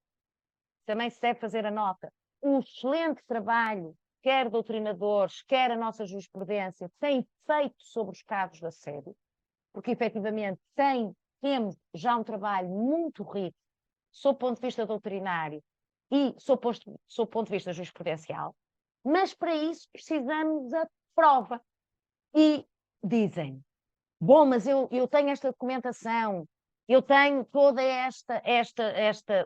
também se deve fazer a nota, o excelente trabalho, quer doutrinadores, quer a nossa jurisprudência, tem feito sobre os casos de assédio, porque efetivamente temos já um trabalho muito rico, sob o ponto de vista doutrinário e sob o ponto de vista jurisprudencial, mas para isso precisamos da prova. E dizem: bom, mas eu tenho esta documentação, eu tenho toda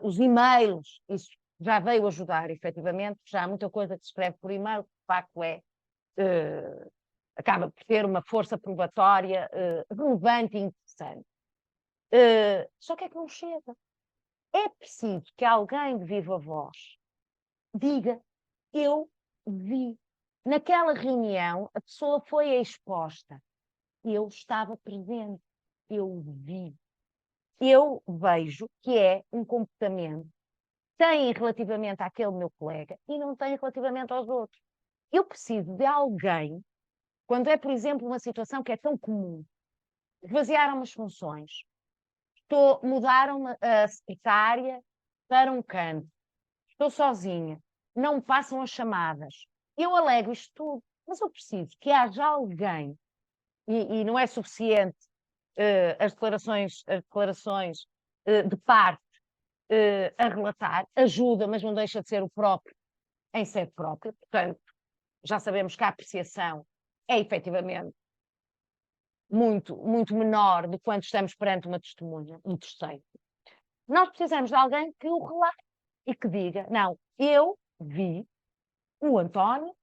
os e-mails, isso já veio ajudar, efetivamente, já há muita coisa que se escreve por e-mail, de facto acaba por ter uma força probatória relevante e interessante. Só que é que não chega. É preciso que alguém de viva voz diga: eu vi. Naquela reunião, a pessoa foi exposta. Eu estava presente. Eu vi. Eu vejo que é um comportamento que tem relativamente àquele meu colega e não tem relativamente aos outros. Eu preciso de alguém, quando é, por exemplo, uma situação que é tão comum, esvaziaram as funções, mudaram a secretária para um canto, estou sozinha, não me passam as chamadas, eu alego isto tudo, mas eu preciso que haja alguém, e não é suficiente as declarações de parte a relatar, ajuda, mas não deixa de ser o próprio em sede própria, portanto, já sabemos que a apreciação é efetivamente muito, muito menor do que quando estamos perante uma testemunha, um terceiro. Nós precisamos de alguém que o relate e que diga, não, eu vi o António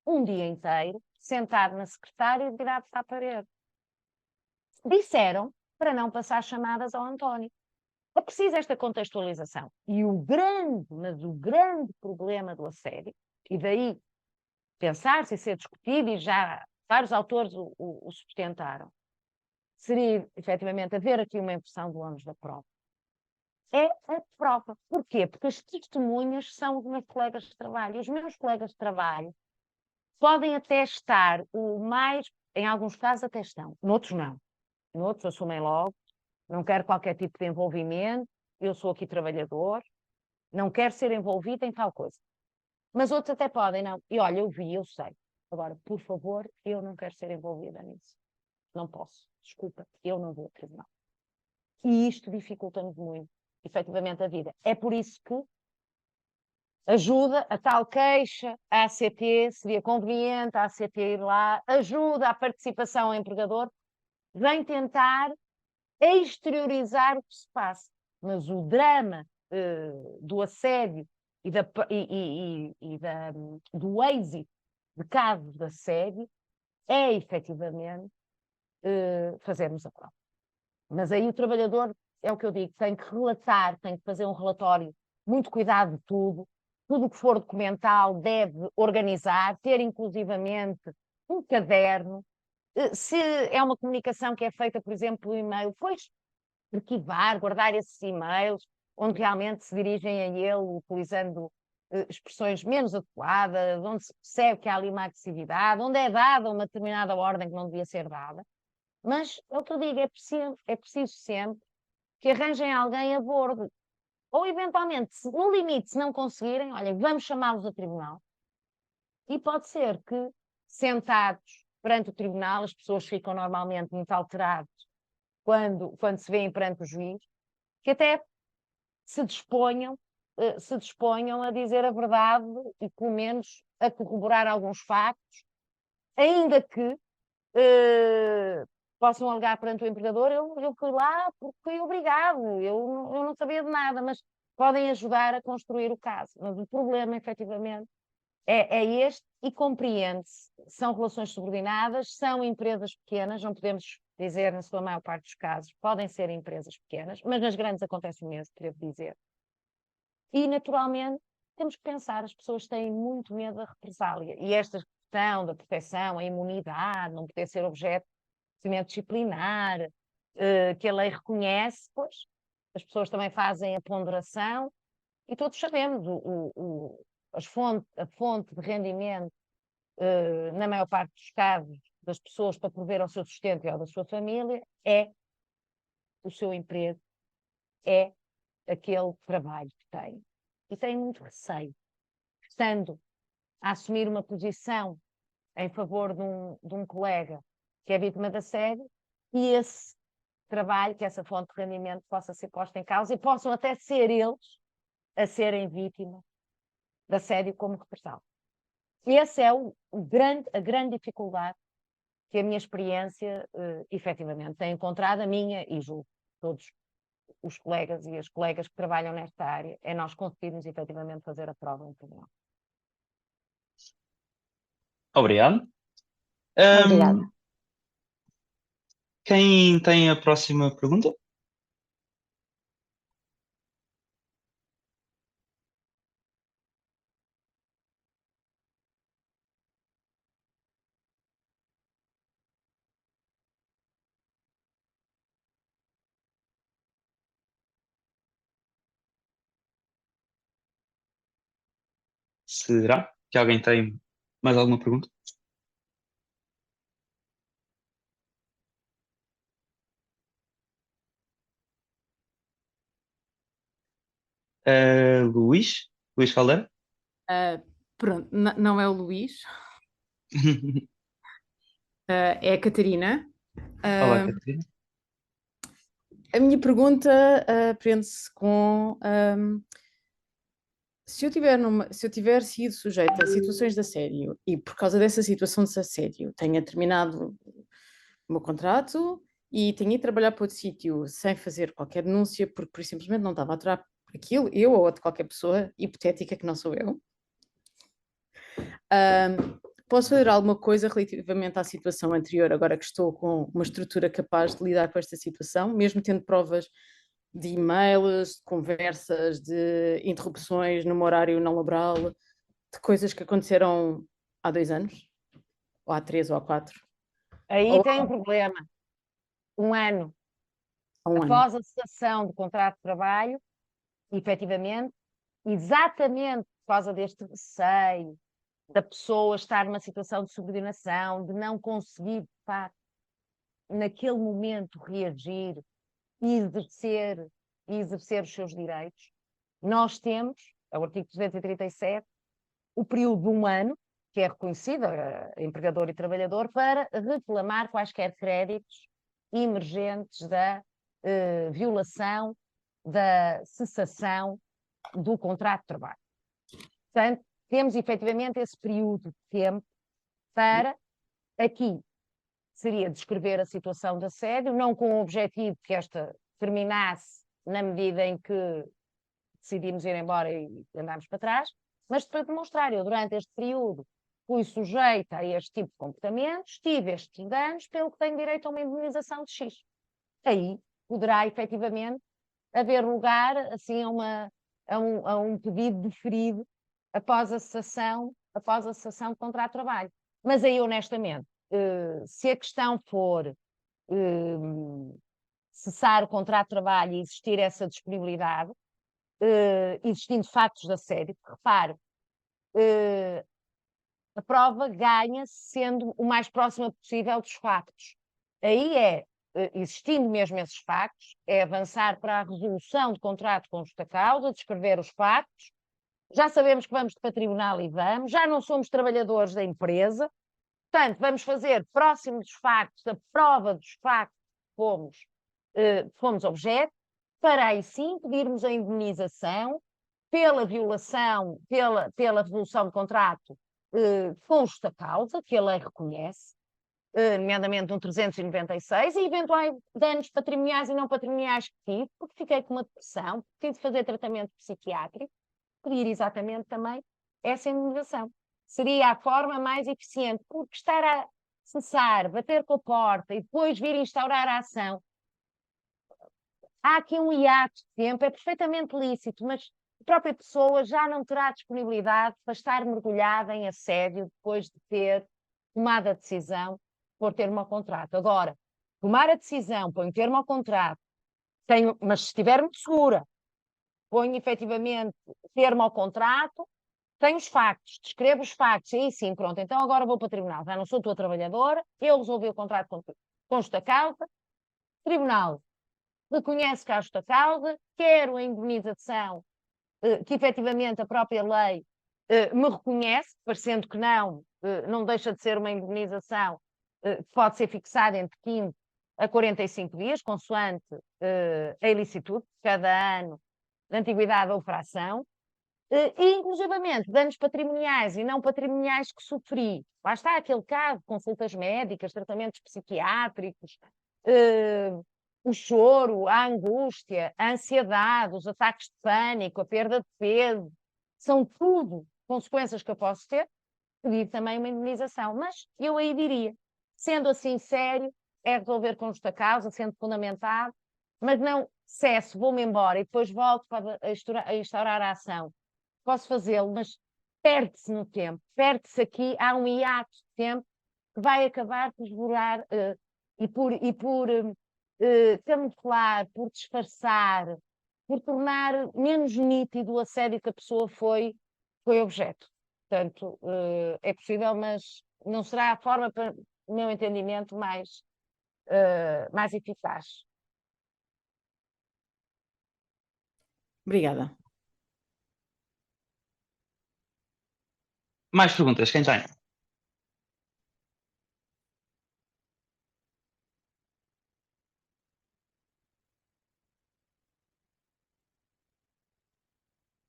um dia inteiro sentado na secretária e virado para a parede. Disseram para não passar chamadas ao António. É preciso esta contextualização. E mas o grande problema do assédio, e daí pensar-se e ser discutido, e já vários autores o sustentaram, seria efetivamente haver aqui uma inversão do ônus da prova. É a prova. Porquê? Porque as testemunhas são os meus colegas de trabalho. E os meus colegas de trabalho podem até estar o mais, em alguns casos até estão, noutros não. Noutros assumem logo, não quero qualquer tipo de envolvimento, eu sou aqui trabalhador, não quero ser envolvido em tal coisa. Mas outros até podem, não. E olha, eu vi, eu sei. Agora, por favor, eu não quero ser envolvida nisso. Não posso. Desculpa, eu não vou ao tribunal. E isto dificulta-nos muito, efetivamente, a vida. É por isso que ajuda a tal queixa, a ACT, seria conveniente a ACT ir lá, ajuda a participação ao empregador, vem tentar exteriorizar o que se passa. Mas o drama do assédio do êxito de casos de assédio é efetivamente fazermos a prova. Mas aí o trabalhador, é o que eu digo, tem que relatar, tem que fazer um relatório, muito cuidado de tudo o que for documental deve organizar, ter inclusivamente um caderno. Se é uma comunicação que é feita, por exemplo, por e-mail, pois arquivar, guardar esses e-mails, onde realmente se dirigem a ele, utilizando expressões menos adequadas, onde se percebe que há ali uma agressividade, onde é dada uma determinada ordem que não devia ser dada. Mas é o que eu digo, é preciso sempre que arranjem alguém a bordo. Ou, eventualmente, no limite, se não conseguirem, olha, vamos chamá-los a tribunal. E pode ser que, sentados perante o tribunal, as pessoas ficam normalmente muito alteradas quando se veem perante o juiz, que até se disponham a dizer a verdade e, pelo menos, a corroborar alguns factos, ainda que possam alegar perante o empregador, eu fui lá porque fui obrigado, eu não sabia de nada, mas podem ajudar a construir o caso. Mas o problema, efetivamente, é este e compreende-se. São relações subordinadas, são empresas pequenas, não podemos dizer, na sua maior parte dos casos, podem ser empresas pequenas, mas nas grandes acontece o mesmo, devo dizer. E, naturalmente, temos que pensar, as pessoas têm muito medo da represália. E esta questão da proteção, a imunidade, não poder ser objeto de procedimento disciplinar, que a lei reconhece, pois, as pessoas também fazem a ponderação e todos sabemos, a fonte de rendimento, na maior parte dos casos, das pessoas para prover ao seu sustento e ao da sua família, é o seu emprego, é aquele trabalho que tem. E tem muito receio, estando a assumir uma posição em favor de um colega que é vítima de assédio, e esse trabalho, que essa fonte de rendimento possa ser posta em causa e possam até ser eles a serem vítimas de assédio como repressão. Essa é a grande dificuldade que a minha experiência efetivamente tem encontrado, a minha e julgo todos os colegas e as colegas que trabalham nesta área, é nós conseguirmos efetivamente fazer a prova no tribunal. Obrigado. Obrigada. Quem tem a próxima pergunta? Será que alguém tem mais alguma pergunta? Luís? Luís Caldeira? Pronto, não é o Luís, é a Catarina. Olá, Catarina. A minha pergunta prende-se com se eu tiver sido sujeita a situações de assédio e por causa dessa situação de assédio tenha terminado o meu contrato e tenha ido trabalhar para outro sítio sem fazer qualquer denúncia, porque por simplesmente não estava a aturar aquilo, eu ou outra qualquer pessoa hipotética que não sou eu, posso fazer alguma coisa relativamente à situação anterior, agora que estou com uma estrutura capaz de lidar com esta situação, mesmo tendo provas de e-mails, de conversas, de interrupções no meu horário não laboral, de coisas que aconteceram há 2 anos, ou há 3 ou há 4, Aí ou tem um problema. Um ano há 1 ano. após a cessação do contrato de trabalho, efetivamente, exatamente por causa deste receio da pessoa estar numa situação de subordinação, de não conseguir, de facto, naquele momento reagir e exercer os seus direitos, nós temos, é o artigo 237, o período de 1 ano, que é reconhecido a empregador e trabalhador, para reclamar quaisquer créditos emergentes da violação, da cessação do contrato de trabalho. Portanto, temos efetivamente esse período de tempo para, aqui, seria descrever a situação de assédio, não com o objetivo que esta terminasse na medida em que decidimos ir embora e andámos para trás, mas para demonstrar, eu durante este período fui sujeita a este tipo de comportamentos, tive estes danos, pelo que tenho direito a uma indemnização de X. Aí poderá efetivamente haver lugar assim, a um pedido deferido após a cessação de contrato de trabalho. Mas aí, honestamente, se a questão for cessar o contrato de trabalho e existir essa disponibilidade, existindo factos de assédio, repare, a prova ganha-se sendo o mais próxima possível dos factos. Aí existindo mesmo esses factos, é avançar para a resolução de contrato com justa causa, descrever os factos, já sabemos que vamos para tribunal e vamos, já não somos trabalhadores da empresa, portanto, vamos fazer próximo dos factos, a prova dos factos que fomos objeto, para aí sim pedirmos a indemnização pela violação, pela resolução de contrato com justa causa, que a lei reconhece, nomeadamente no 396, e eventuais danos patrimoniais e não patrimoniais que tive, porque fiquei com uma depressão, tive de fazer tratamento psiquiátrico, pedir exatamente também essa indemnização. Seria a forma mais eficiente, porque estar a cessar, bater com a porta e depois vir instaurar a ação, há aqui um hiato de tempo, é perfeitamente lícito, mas a própria pessoa já não terá disponibilidade para estar mergulhada em assédio depois de ter tomado a decisão por termo ao contrato. Agora, tomar a decisão, põe termo ao contrato, mas se estiver muito segura, põe efetivamente termo ao contrato, tem os factos, descreve os factos, e aí sim, pronto, então agora vou para o tribunal, já não sou tua trabalhadora, eu resolvi o contrato com justa causa, tribunal reconhece que há justa causa, quero a indemnização que efetivamente a própria lei me reconhece, parecendo que não deixa de ser uma indemnização que pode ser fixada entre 15 a 45 dias, consoante a ilicitude de cada ano de antiguidade ou fração, e inclusivamente danos patrimoniais e não patrimoniais que sofri. Lá está aquele caso, consultas médicas, tratamentos psiquiátricos, o choro, a angústia, a ansiedade, os ataques de pânico, a perda de peso, são tudo consequências que eu posso ter, pedir também uma indemnização. Mas eu aí diria, sendo assim sério, é resolver com justa causa, sendo fundamentado, mas não cesso, vou-me embora e depois volto para instaurar a ação. Posso fazê-lo, mas perde-se no tempo, perde-se aqui, há um hiato de tempo que vai acabar por esgorar e por camuflar, por disfarçar, por tornar menos nítido o assédio que a pessoa foi objeto. Portanto, é possível, mas não será a forma, para o meu entendimento, mais eficaz. Obrigada. Mais perguntas? Quem tem?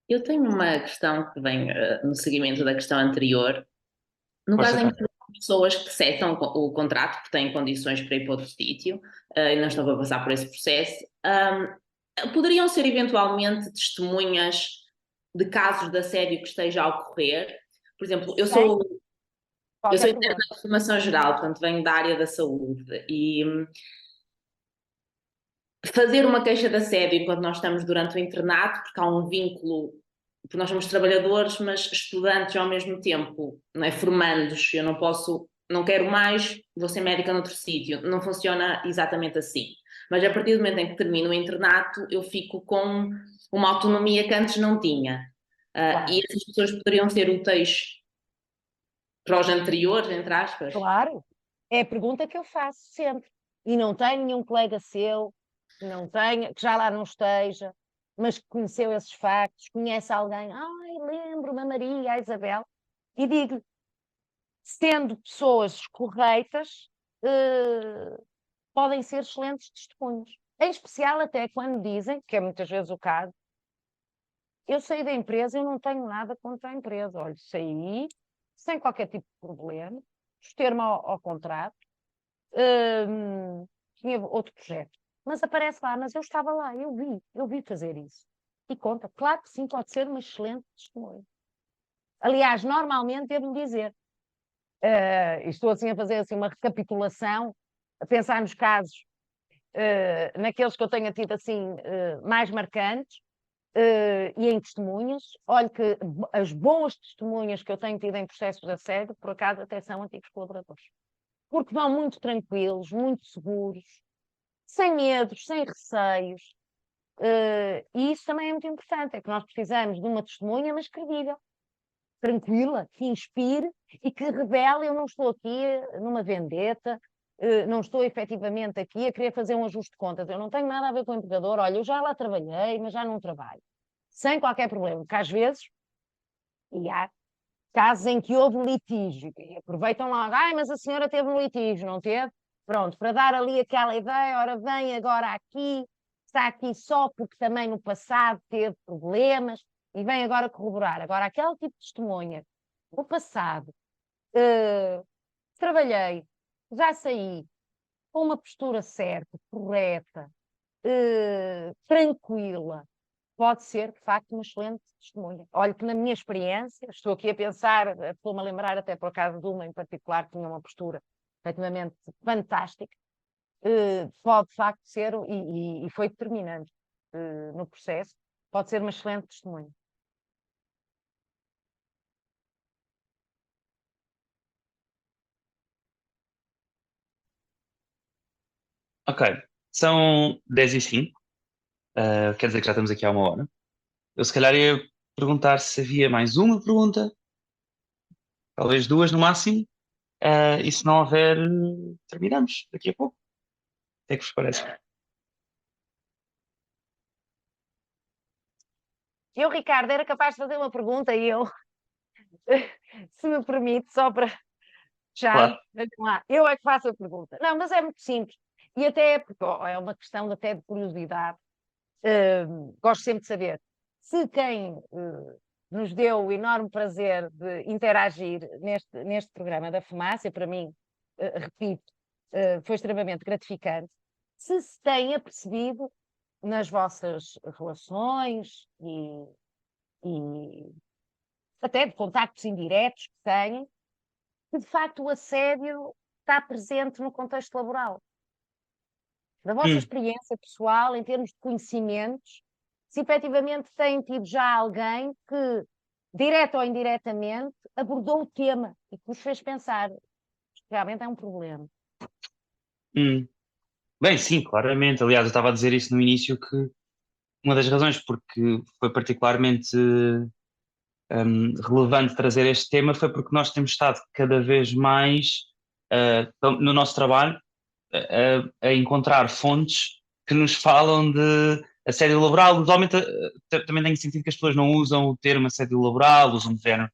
Eu tenho uma questão que vem no seguimento da questão anterior. No Força, caso em Carla. que pessoas que setam o contrato, que têm condições para ir para outro sítio, e não estão a passar por esse processo, poderiam ser eventualmente testemunhas de casos de assédio que esteja a ocorrer. Por exemplo, eu sou Qualquer interna problema. de formação geral, portanto venho da área da saúde e fazer uma queixa de assédio enquanto nós estamos durante o internato, porque há um vínculo, porque nós somos trabalhadores, mas estudantes ao mesmo tempo, não é? Formandos, eu não posso, não quero mais, vou ser médica noutro sítio, não funciona exatamente assim. Mas a partir do momento em que termino o internato, eu fico com uma autonomia que antes não tinha. Claro. E essas pessoas poderiam ser úteis para os anteriores, entre aspas. Claro, é a pergunta que eu faço sempre. E não tenho nenhum colega seu que não tenha, que já lá não esteja, mas que conheceu esses factos, conhece alguém, ai, lembro-me a Maria, a Isabel, e digo-lhe, sendo pessoas corretas, podem ser excelentes testemunhos. Em especial até quando dizem, que é muitas vezes o caso, eu saí da empresa, eu não tenho nada contra a empresa. Olha, saí sem qualquer tipo de problema, termo ao contrato, tinha outro projeto. Mas aparece lá, mas eu estava lá, eu vi fazer isso. E conta, claro que sim, pode ser uma excelente testemunha. Aliás, normalmente devo dizer, estou assim a fazer assim, uma recapitulação, a pensar nos casos, naqueles que eu tenha tido assim mais marcantes, e em testemunhas. Olha que as boas testemunhas que eu tenho tido em processos de assédio, por acaso, até são antigos colaboradores. Porque vão muito tranquilos, muito seguros, sem medos, sem receios. E isso também é muito importante, é que nós precisamos de uma testemunha, mas credível, tranquila, que inspire e que revele, eu não estou aqui numa vendetta, não estou efetivamente aqui a querer fazer um ajuste de contas, eu não tenho nada a ver com o empregador, olha, eu já lá trabalhei, mas já não trabalho. Sem qualquer problema, porque às vezes, e há casos em que houve litígio, e aproveitam logo, ai, mas a senhora teve um litígio, não teve? Pronto, para dar ali aquela ideia, ora vem agora aqui, está aqui só porque também no passado teve problemas, e vem agora corroborar. Agora, aquele tipo de testemunha, no passado, trabalhei, já saí, com uma postura certa, correta, tranquila, pode ser, de facto, uma excelente testemunha. Olha que na minha experiência, estou aqui a pensar, estou-me a lembrar até por acaso de uma em particular que tinha uma postura efetivamente fantástica, pode de facto ser, e foi determinante no processo, pode ser uma excelente testemunha. Ok, são 10h05, quer dizer que já estamos aqui há uma hora. Eu se calhar ia perguntar se havia mais uma pergunta, talvez duas no máximo, e se não houver, terminamos daqui a pouco. O que é que vos parece? Eu, Ricardo, era capaz de fazer uma pergunta e eu, se me permite, só para já, Claro. vamos lá, eu é que faço a pergunta. Não, mas é muito simples. E até porque é uma questão até de curiosidade. Gosto sempre de saber se quem nos deu o enorme prazer de interagir neste programa da Fumácia, para mim, repito, foi extremamente gratificante, se têm apercebido nas vossas relações e até de contactos indiretos que têm, que de facto o assédio está presente no contexto laboral. Da vossa experiência pessoal, em termos de conhecimentos, se efetivamente têm tido já alguém que, direto ou indiretamente, abordou o tema e que vos fez pensar que realmente é um problema. Bem, sim, claramente. Aliás, eu estava a dizer isso no início que uma das razões porque foi particularmente relevante trazer este tema foi porque nós temos estado cada vez mais no nosso trabalho a encontrar fontes que nos falam de assédio laboral. Usualmente também tenho sentido que as pessoas não usam o termo assédio laboral, usam o género.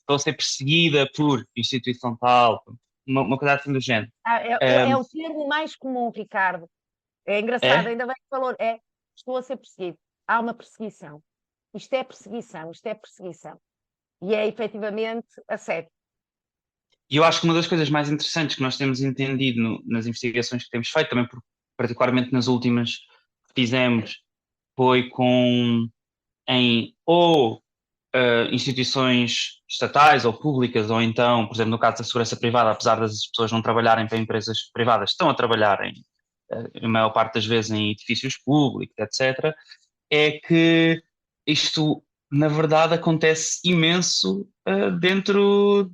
Estou a ser perseguida por instituição tal, uma coisa assim do género. É o termo mais comum, Ricardo. É engraçado, É? ainda bem que falou. Estou a ser perseguido. Há uma perseguição. Isto é perseguição, isto é perseguição. E é efetivamente assédio. E eu acho que uma das coisas mais interessantes que nós temos entendido nas investigações que temos feito, também particularmente nas últimas que fizemos, foi ou instituições estatais ou públicas, ou então, por exemplo, no caso da segurança privada, apesar das pessoas não trabalharem para empresas privadas, estão a trabalhar a maior parte das vezes em edifícios públicos, etc., é que isto, na verdade, acontece imenso dentro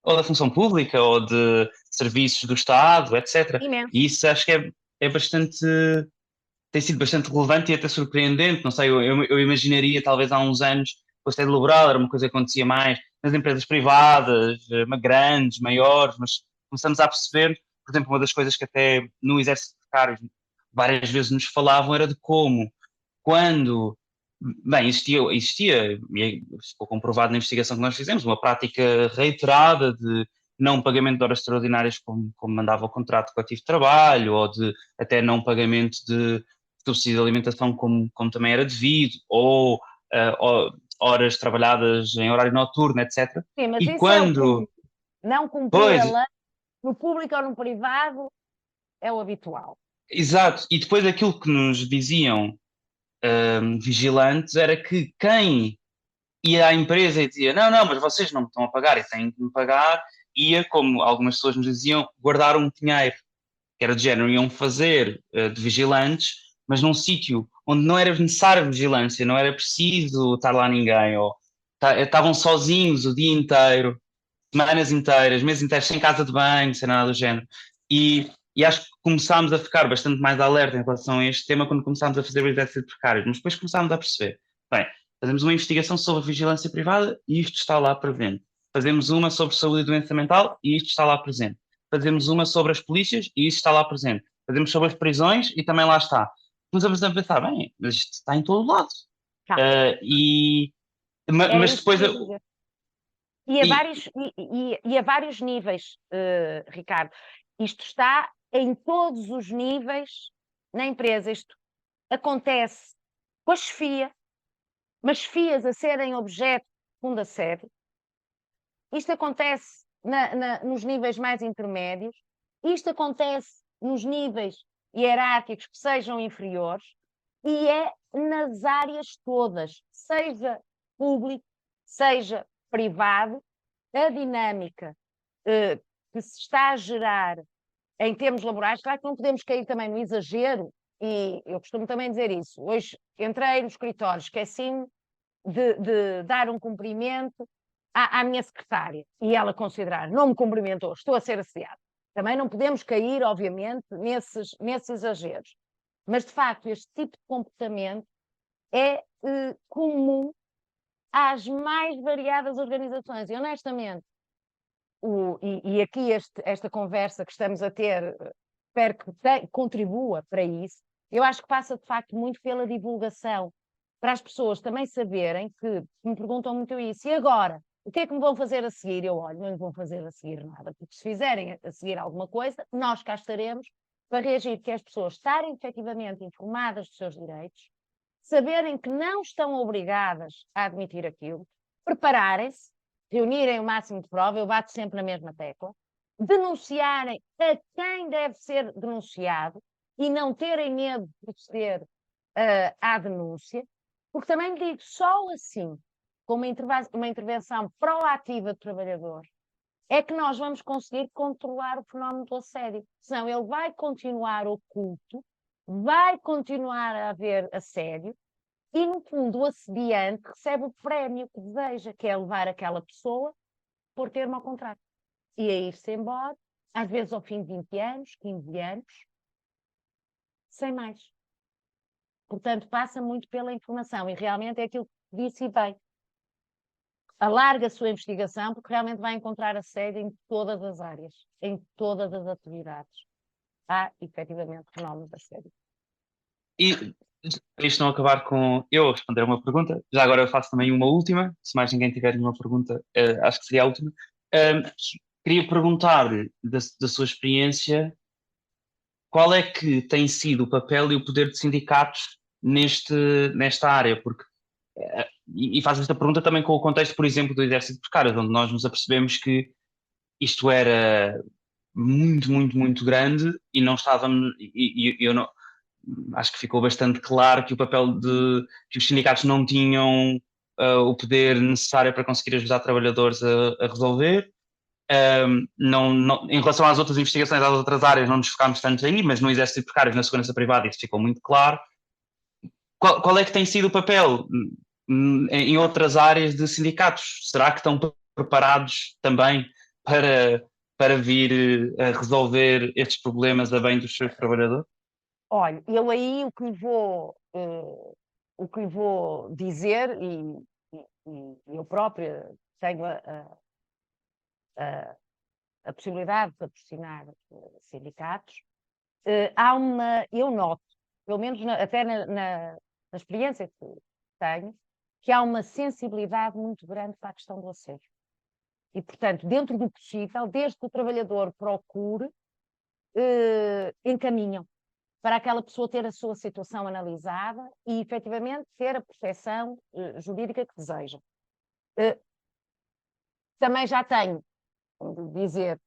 ou da função pública ou de serviços do Estado, etc. Imenso. E isso acho que é bastante, tem sido bastante relevante e até surpreendente. Não sei, eu imaginaria talvez há uns anos o assédio laboral era uma coisa que acontecia mais nas empresas privadas, grandes, maiores, mas começamos a perceber, por exemplo, uma das coisas que até no Exército de Precários várias vezes nos falavam era de como, quando, bem, existia, e ficou comprovado na investigação que nós fizemos, uma prática reiterada de não pagamento de horas extraordinárias como mandava o contrato coletivo de trabalho, ou de até não pagamento de subsídio de alimentação como também era devido, ou horas trabalhadas em horário noturno, etc. Sim, mas E isso é o quando, público. Não cumprir a pois, lei, no público ou no privado, é o habitual. exato, e depois aquilo que nos diziam vigilantes era que quem ia à empresa e dizia não, mas vocês não me estão a pagar e têm que me pagar, ia, como algumas pessoas nos diziam, guardar um dinheiro, que era de género, iam fazer de vigilantes, mas num sítio onde não era necessário vigilância, não era preciso estar lá ninguém, ou estavam sozinhos o dia inteiro, semanas inteiras, meses inteiros, sem casa de banho, sem nada do género. E acho que começámos a ficar bastante mais alerta em relação a este tema quando começámos a fazer o exército de precários, mas depois começámos a perceber, bem, fazemos uma investigação sobre a vigilância privada e isto está lá presente. Fazemos uma sobre saúde e doença mental e isto está lá presente. Fazemos uma sobre as polícias e isto está lá presente. Fazemos sobre as prisões e também lá está. Começamos a pensar, bem, mas isto está em todo lado. Tá. Mas isso depois... que eu ia dizer. E a E- vários, e a vários níveis, Ricardo. Isto está em todos os níveis na empresa. Isto acontece com a chefia, mas chefias a serem objeto de segunda assédio. Isto acontece nos níveis mais intermédios. Isto acontece nos níveis hierárquicos que sejam inferiores. E é nas áreas todas, seja público, seja privado, a dinâmica que se está a gerar em termos laborais, claro que não podemos cair também no exagero, e eu costumo também dizer isso. Hoje entrei no escritório, esqueci-me de dar um cumprimento à minha secretária, e ela considerar, não me cumprimentou, estou a ser assediada. Também não podemos cair, obviamente, nesses exageros. Mas, de facto, este tipo de comportamento é comum às mais variadas organizações. E, honestamente, e aqui esta conversa que estamos a ter, espero que contribua para isso. Eu acho que passa, de facto, muito pela divulgação, para as pessoas também saberem que me perguntam muito isso. E agora? O que é que me vão fazer a seguir? Eu olho, não me vão fazer a seguir nada, porque se fizerem a seguir alguma coisa, nós cá estaremos para reagir, que as pessoas estarem efetivamente informadas dos seus direitos, saberem que não estão obrigadas a admitir aquilo, prepararem-se, reunirem o máximo de prova, eu bato sempre na mesma tecla, denunciarem a quem deve ser denunciado e não terem medo de proceder à denúncia, porque também digo, só assim, com uma intervenção proativa do trabalhador, é que nós vamos conseguir controlar o fenómeno do assédio. Senão ele vai continuar oculto, vai continuar a haver assédio, e no fundo o assediante recebe o prémio que deseja, que é levar aquela pessoa por termo ao contrato. E a ir-se embora, às vezes ao fim de 20 anos, 15 anos, sem mais. Portanto, passa muito pela informação, e realmente é aquilo que disse bem. Alarga a sua investigação, porque realmente vai encontrar assédio em todas as áreas, em todas as atividades. Há, efetivamente, fenómenos de assédio. E para isto não acabar com eu responder uma pergunta, já agora eu faço também uma última, se mais ninguém tiver nenhuma pergunta, acho que seria a última. Queria perguntar-lhe da sua experiência, qual é que tem sido o papel e o poder de sindicatos nesta área, porque e faz esta pergunta também com o contexto, por exemplo, do exército de pescários, onde nós nos apercebemos que isto era muito, muito, muito grande e não estávamos, e eu não, acho que ficou bastante claro que o papel que os sindicatos não tinham o poder necessário para conseguir ajudar trabalhadores a resolver. Em relação às outras investigações, às outras áreas, não nos focámos tanto aí, mas no exército de precários, na segurança privada, isso ficou muito claro. Qual é que tem sido o papel em outras áreas de sindicatos? Será que estão preparados também para vir a resolver estes problemas a bem dos seus trabalhadores? Olha, eu aí o que lhe vou dizer, e eu própria tenho a possibilidade de patrocinar sindicatos, eu noto, pelo menos até na experiência que tenho, que há uma sensibilidade muito grande para a questão do assédio. E, portanto, dentro do possível, desde que o trabalhador procure, encaminham para aquela pessoa ter a sua situação analisada e, efetivamente, ter a proteção jurídica que deseja. Também já tenho, como dizer,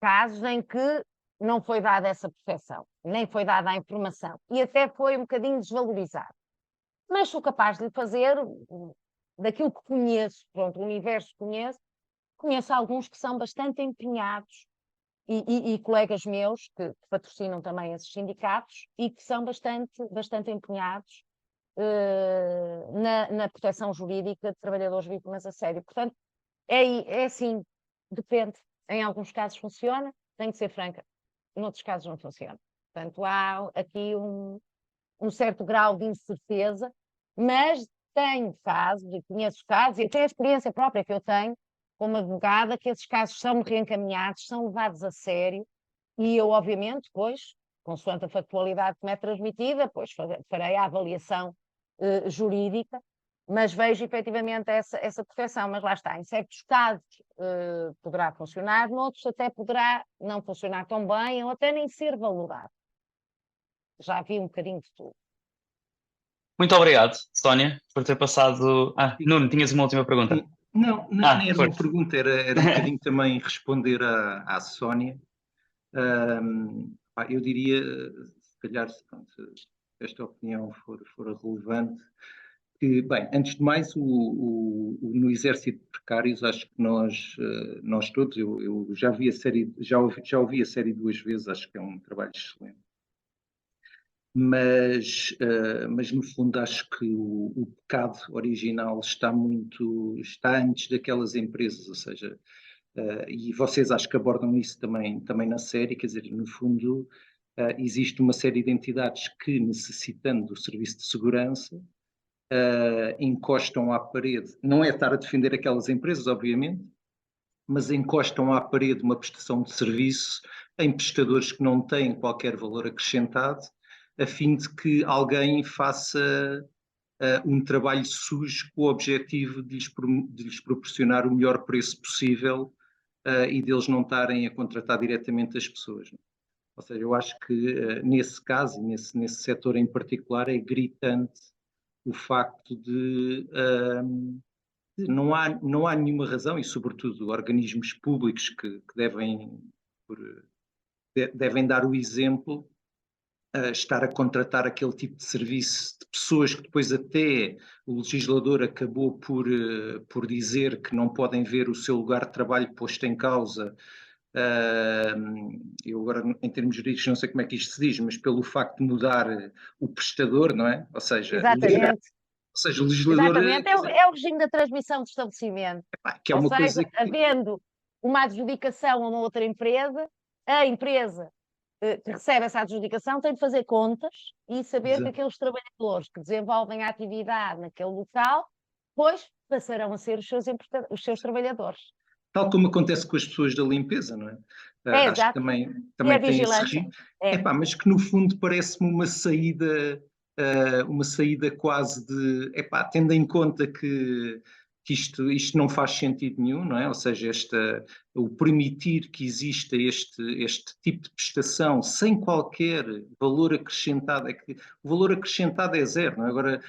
casos em que não foi dada essa proteção, nem foi dada a informação, e até foi um bocadinho desvalorizado. Mas sou capaz de lhe fazer, daquilo que conheço, pronto, o universo que conheço alguns que são bastante empenhados, e colegas meus que patrocinam também esses sindicatos e que são bastante empenhados na proteção jurídica de trabalhadores vítimas de assédio. Portanto, é assim, depende. Em alguns casos funciona, tenho que ser franca, em outros casos não funciona. Portanto, há aqui um certo grau de incerteza, mas tenho casos, e conheço casos, e até a experiência própria que eu tenho, como advogada, que esses casos são reencaminhados, são levados a sério, e eu, obviamente, depois, consoante a factualidade que me é transmitida, depois farei a avaliação jurídica, mas vejo efetivamente essa proteção. Mas lá está, em certos casos poderá funcionar, noutros até poderá não funcionar tão bem, ou até nem ser valorado. Já vi um bocadinho de tudo. Muito obrigado, Sónia, por ter passado... Nuno, tinhas uma última pergunta. Não, nem era uma pergunta, era um bocadinho também responder à Sónia. Eu diria, se calhar, se esta opinião for relevante, que, bem, antes de mais, no exército de precários, acho que nós todos, eu já ouvi a série 2 vezes, acho que é um trabalho excelente. Mas no fundo acho que o pecado original está antes daquelas empresas, ou seja, e vocês acho que abordam isso também na série, quer dizer, no fundo existe uma série de entidades que, necessitando do serviço de segurança, encostam à parede, não é estar a defender aquelas empresas, obviamente, mas encostam à parede uma prestação de serviço em prestadores que não têm qualquer valor acrescentado, a fim de que alguém faça um trabalho sujo com o objetivo de lhes proporcionar o melhor preço possível e deles não estarem a contratar diretamente as pessoas. Não? Ou seja, eu acho que nesse caso, nesse setor em particular, é gritante o facto de não há nenhuma razão, e sobretudo organismos públicos que devem dar o exemplo, estar a contratar aquele tipo de serviço de pessoas que depois até o legislador acabou por dizer que não podem ver o seu lugar de trabalho posto em causa. Eu agora, em termos jurídicos, não sei como é que isto se diz, mas pelo facto de mudar o prestador, não é? Ou seja, exatamente. O legislador... Exatamente, é o regime da transmissão de estabelecimento. Que é uma coisa que... havendo uma adjudicação a uma outra empresa, a empresa que recebe essa adjudicação tem de fazer contas e saber Exato. que aqueles trabalhadores que desenvolvem a atividade naquele local, depois passarão a ser os seus trabalhadores. Tal como acontece com as pessoas da limpeza, não é? Acho que também tem esse regime. Mas que no fundo parece-me uma saída quase de... tendo em conta que que isto não faz sentido nenhum, não é? Ou seja, o permitir que exista este tipo de prestação sem qualquer valor acrescentado, é que o valor acrescentado é zero, não é? Agora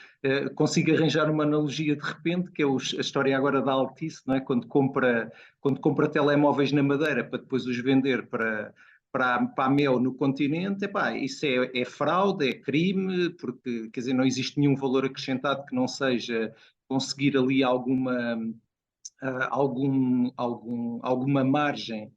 consigo arranjar uma analogia de repente, que é a história agora da Altice, não é? Quando compra telemóveis na Madeira para depois os vender para a Mel no continente, epá, isso é fraude, é crime, porque, quer dizer, não existe nenhum valor acrescentado que não seja conseguir ali alguma margem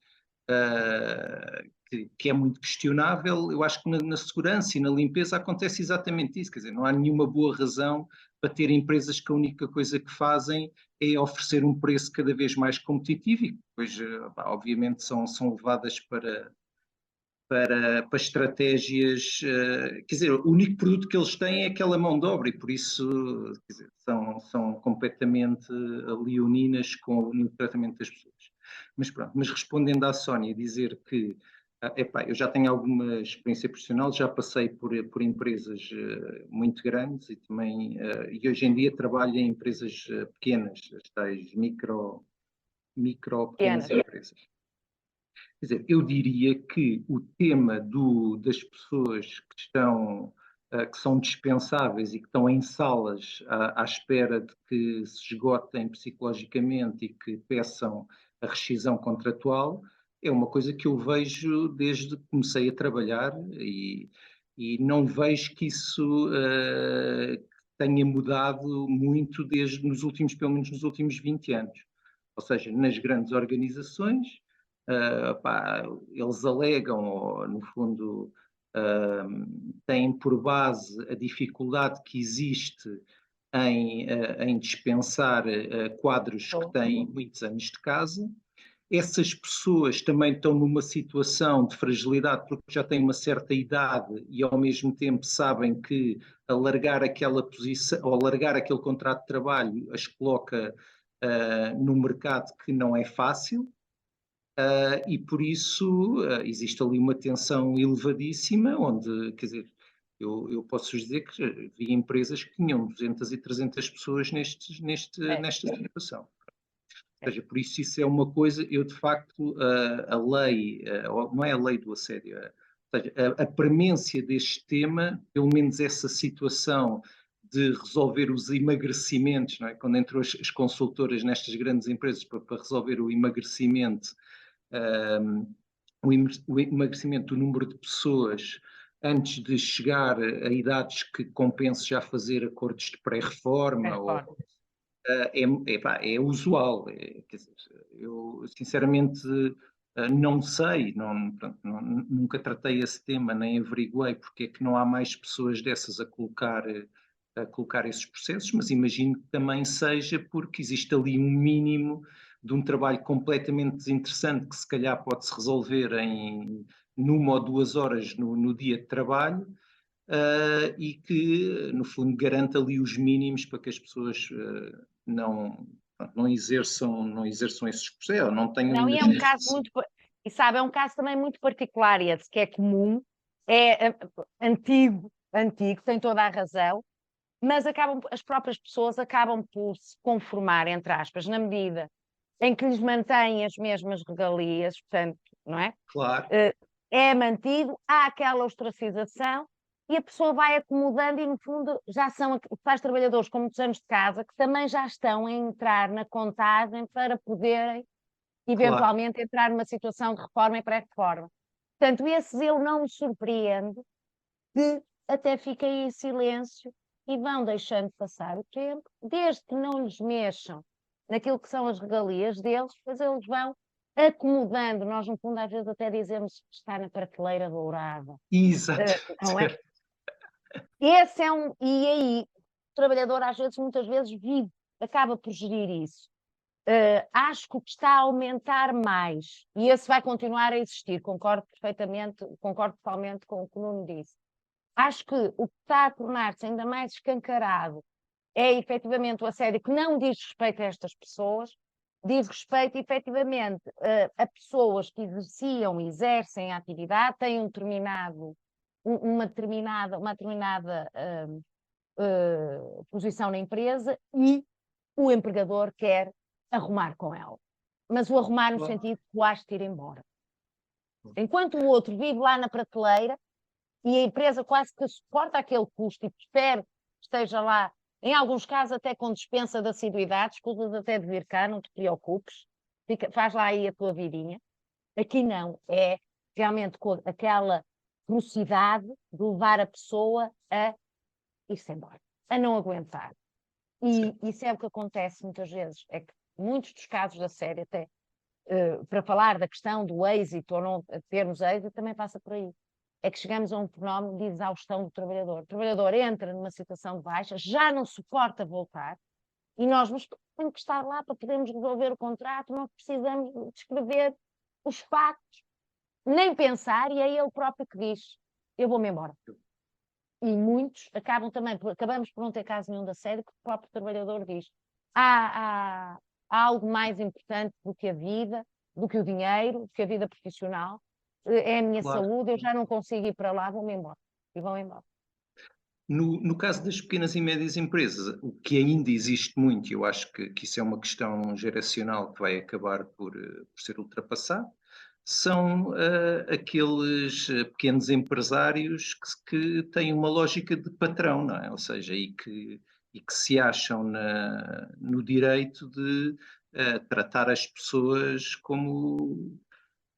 que é muito questionável. Eu acho que na segurança e na limpeza acontece exatamente isso, quer dizer, não há nenhuma boa razão para ter empresas que a única coisa que fazem é oferecer um preço cada vez mais competitivo e que depois, obviamente, são levadas para estratégias, quer dizer, o único produto que eles têm é aquela mão de obra e por isso, quer dizer, são completamente leoninas com no tratamento das pessoas. Mas pronto, mas respondendo à Sónia, dizer que epá, eu já tenho alguma experiência profissional, já passei por empresas muito grandes e também, e hoje em dia trabalho em empresas pequenas, as tais pequenas empresas. Quer dizer, eu diria que o tema das pessoas que são dispensáveis e que estão em salas à espera de que se esgotem psicologicamente e que peçam a rescisão contratual, é uma coisa que eu vejo desde que comecei a trabalhar e não vejo que isso tenha mudado muito pelo menos nos últimos 20 anos. Ou seja, nas grandes organizações, eles alegam, ou, no fundo, têm por base a dificuldade que existe em dispensar quadros que têm muitos anos de casa. Essas pessoas também estão numa situação de fragilidade porque já têm uma certa idade e ao mesmo tempo sabem que alargar aquela posição ou alargar aquele contrato de trabalho as coloca num mercado que não é fácil. E por isso existe ali uma tensão elevadíssima, onde, quer dizer, eu posso dizer que vi empresas que tinham 200 e 300 pessoas nesta situação. Ou seja, por isso é uma coisa, eu de facto, a lei, não é a lei do assédio, ou seja, a premência deste tema, pelo menos essa situação de resolver os emagrecimentos, não é? Quando entram as consultoras nestas grandes empresas para resolver o emagrecimento, o emagrecimento do número de pessoas antes de chegar a idades que compense já fazer acordos de pré-reforma, é usual. Quer dizer, eu sinceramente não sei, nunca tratei esse tema, nem averiguei porque é que não há mais pessoas dessas a colocar esses processos, mas imagino que também seja porque existe ali um mínimo de um trabalho completamente desinteressante que se calhar pode-se resolver em 1 ou 2 horas no dia de trabalho e que, no fundo, garante ali os mínimos para que as pessoas não exerçam esses processos, não tenham... Não, e é um caso muito... E sabe, é um caso também muito particular e esse que é comum, é antigo, tem toda a razão, mas as próprias pessoas acabam por se conformar, entre aspas, na medida em que lhes mantêm as mesmas regalias, portanto, não é? Claro. É mantido, há aquela ostracização e a pessoa vai acomodando e, no fundo, já são tais trabalhadores com muitos anos de casa que também já estão a entrar na contagem para poderem, eventualmente, entrar numa situação de reforma e pré-reforma. Portanto, esses eu não me surpreendo que até fiquem em silêncio e vão deixando passar o tempo, desde que não lhes mexam naquilo que são as regalias deles, pois eles vão acomodando. Nós, no fundo, às vezes até dizemos que está na prateleira dourada. Exato. Não é? Esse é um... E aí, o trabalhador, muitas vezes, acaba por gerir isso. Acho que o que está a aumentar mais, e esse vai continuar a existir, concordo totalmente com o que o Nuno disse. Acho que o que está a tornar-se ainda mais escancarado é efetivamente o assédio que não diz respeito a estas pessoas, diz respeito efetivamente a pessoas que exercem a atividade, têm uma determinada posição na empresa e o empregador quer arrumar com ela. Mas o arrumar no Claro. sentido que o acho de ir embora. Enquanto o outro vive lá na prateleira e a empresa quase que suporta aquele custo e prefere que esteja lá, em alguns casos até com dispensa de assiduidade, escusas até de vir cá, não te preocupes, faz lá aí a tua vidinha. Aqui não, é realmente com aquela velocidade de levar a pessoa a ir-se embora, a não aguentar. E isso é o que acontece muitas vezes, é que muitos dos casos da série, até para falar da questão do êxito ou não termos êxito, também passa por aí. É que chegamos a um fenómeno de exaustão do trabalhador. O trabalhador entra numa situação de baixa, já não suporta voltar, e nós temos que estar lá para podermos resolver o contrato, não precisamos descrever os factos, nem pensar, e é ele próprio que diz, eu vou-me embora. E muitos acabamos por não ter caso nenhum da série, que o próprio trabalhador diz, há algo mais importante do que a vida, do que o dinheiro, do que a vida profissional, é a minha Claro. saúde, eu já não consigo ir para lá, vou-me embora. E vão embora. No caso das pequenas e médias empresas, o que ainda existe muito, e eu acho que isso é uma questão geracional que vai acabar por ser ultrapassado, são aqueles pequenos empresários que têm uma lógica de patrão, não é? Ou seja, e que se acham no direito de tratar as pessoas como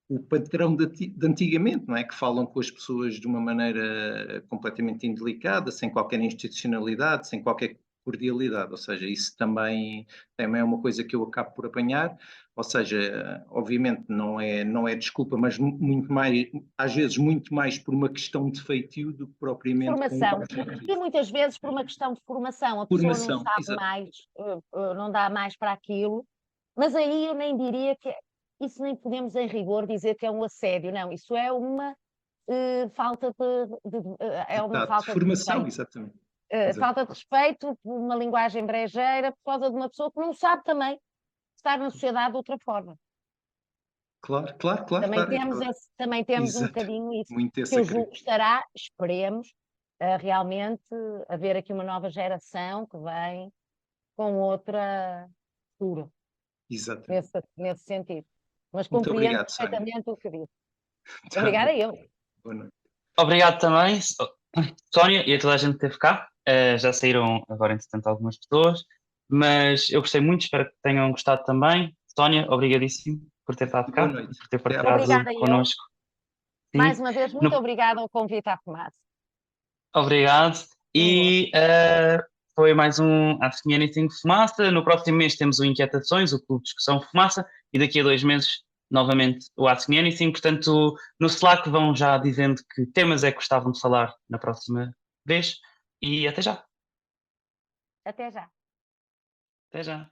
o patrão de antigamente, não é? Que falam com as pessoas de uma maneira completamente indelicada, sem qualquer institucionalidade, sem qualquer cordialidade, ou seja, isso também é uma coisa que eu acabo por apanhar, ou seja, obviamente não é desculpa, mas muito mais, às vezes muito mais por uma questão de feitio do que propriamente com Formação. um objetivo. E muitas vezes por uma questão de formação. A pessoa não sabe exato. mais, não dá mais para aquilo, mas aí eu nem diria que isso nem podemos em rigor dizer que é um assédio, não, isso é uma falta é uma Exato, falta de formação, respeito. exatamente. Falta de respeito por uma linguagem brejeira por causa de uma pessoa que não sabe também estar na sociedade de outra forma. Claro. Também temos um Exato. bocadinho isso, Muito que essa eu julgo que crítica. estará, esperemos, realmente haver aqui uma nova geração que vem com outra postura, Exatamente. nesse sentido. Mas Muito compreendo obrigado, Sónia. perfeitamente o que disse. Tá Obrigada bom. eu. Boa noite. Obrigado também, Sónia, e a toda a gente que esteve cá. Já saíram agora, entretanto, algumas pessoas, mas eu gostei muito, espero que tenham gostado também. Sónia, obrigadíssimo por ter estado cá, Boa noite. por ter Até à partilhado Obrigada eu. connosco. Sim. Mais uma vez, muito No- obrigada ao convite à fumaça. Obrigado. E foi mais um Ask Me Anything Fumaça. No próximo mês temos o Inquietações, o Clube de Discussão Fumaça, e daqui a 2 meses, novamente, o Ask Me Anything. Portanto, no Slack vão já dizendo que temas é que gostavam de falar na próxima vez. E até já. Até já. Até já.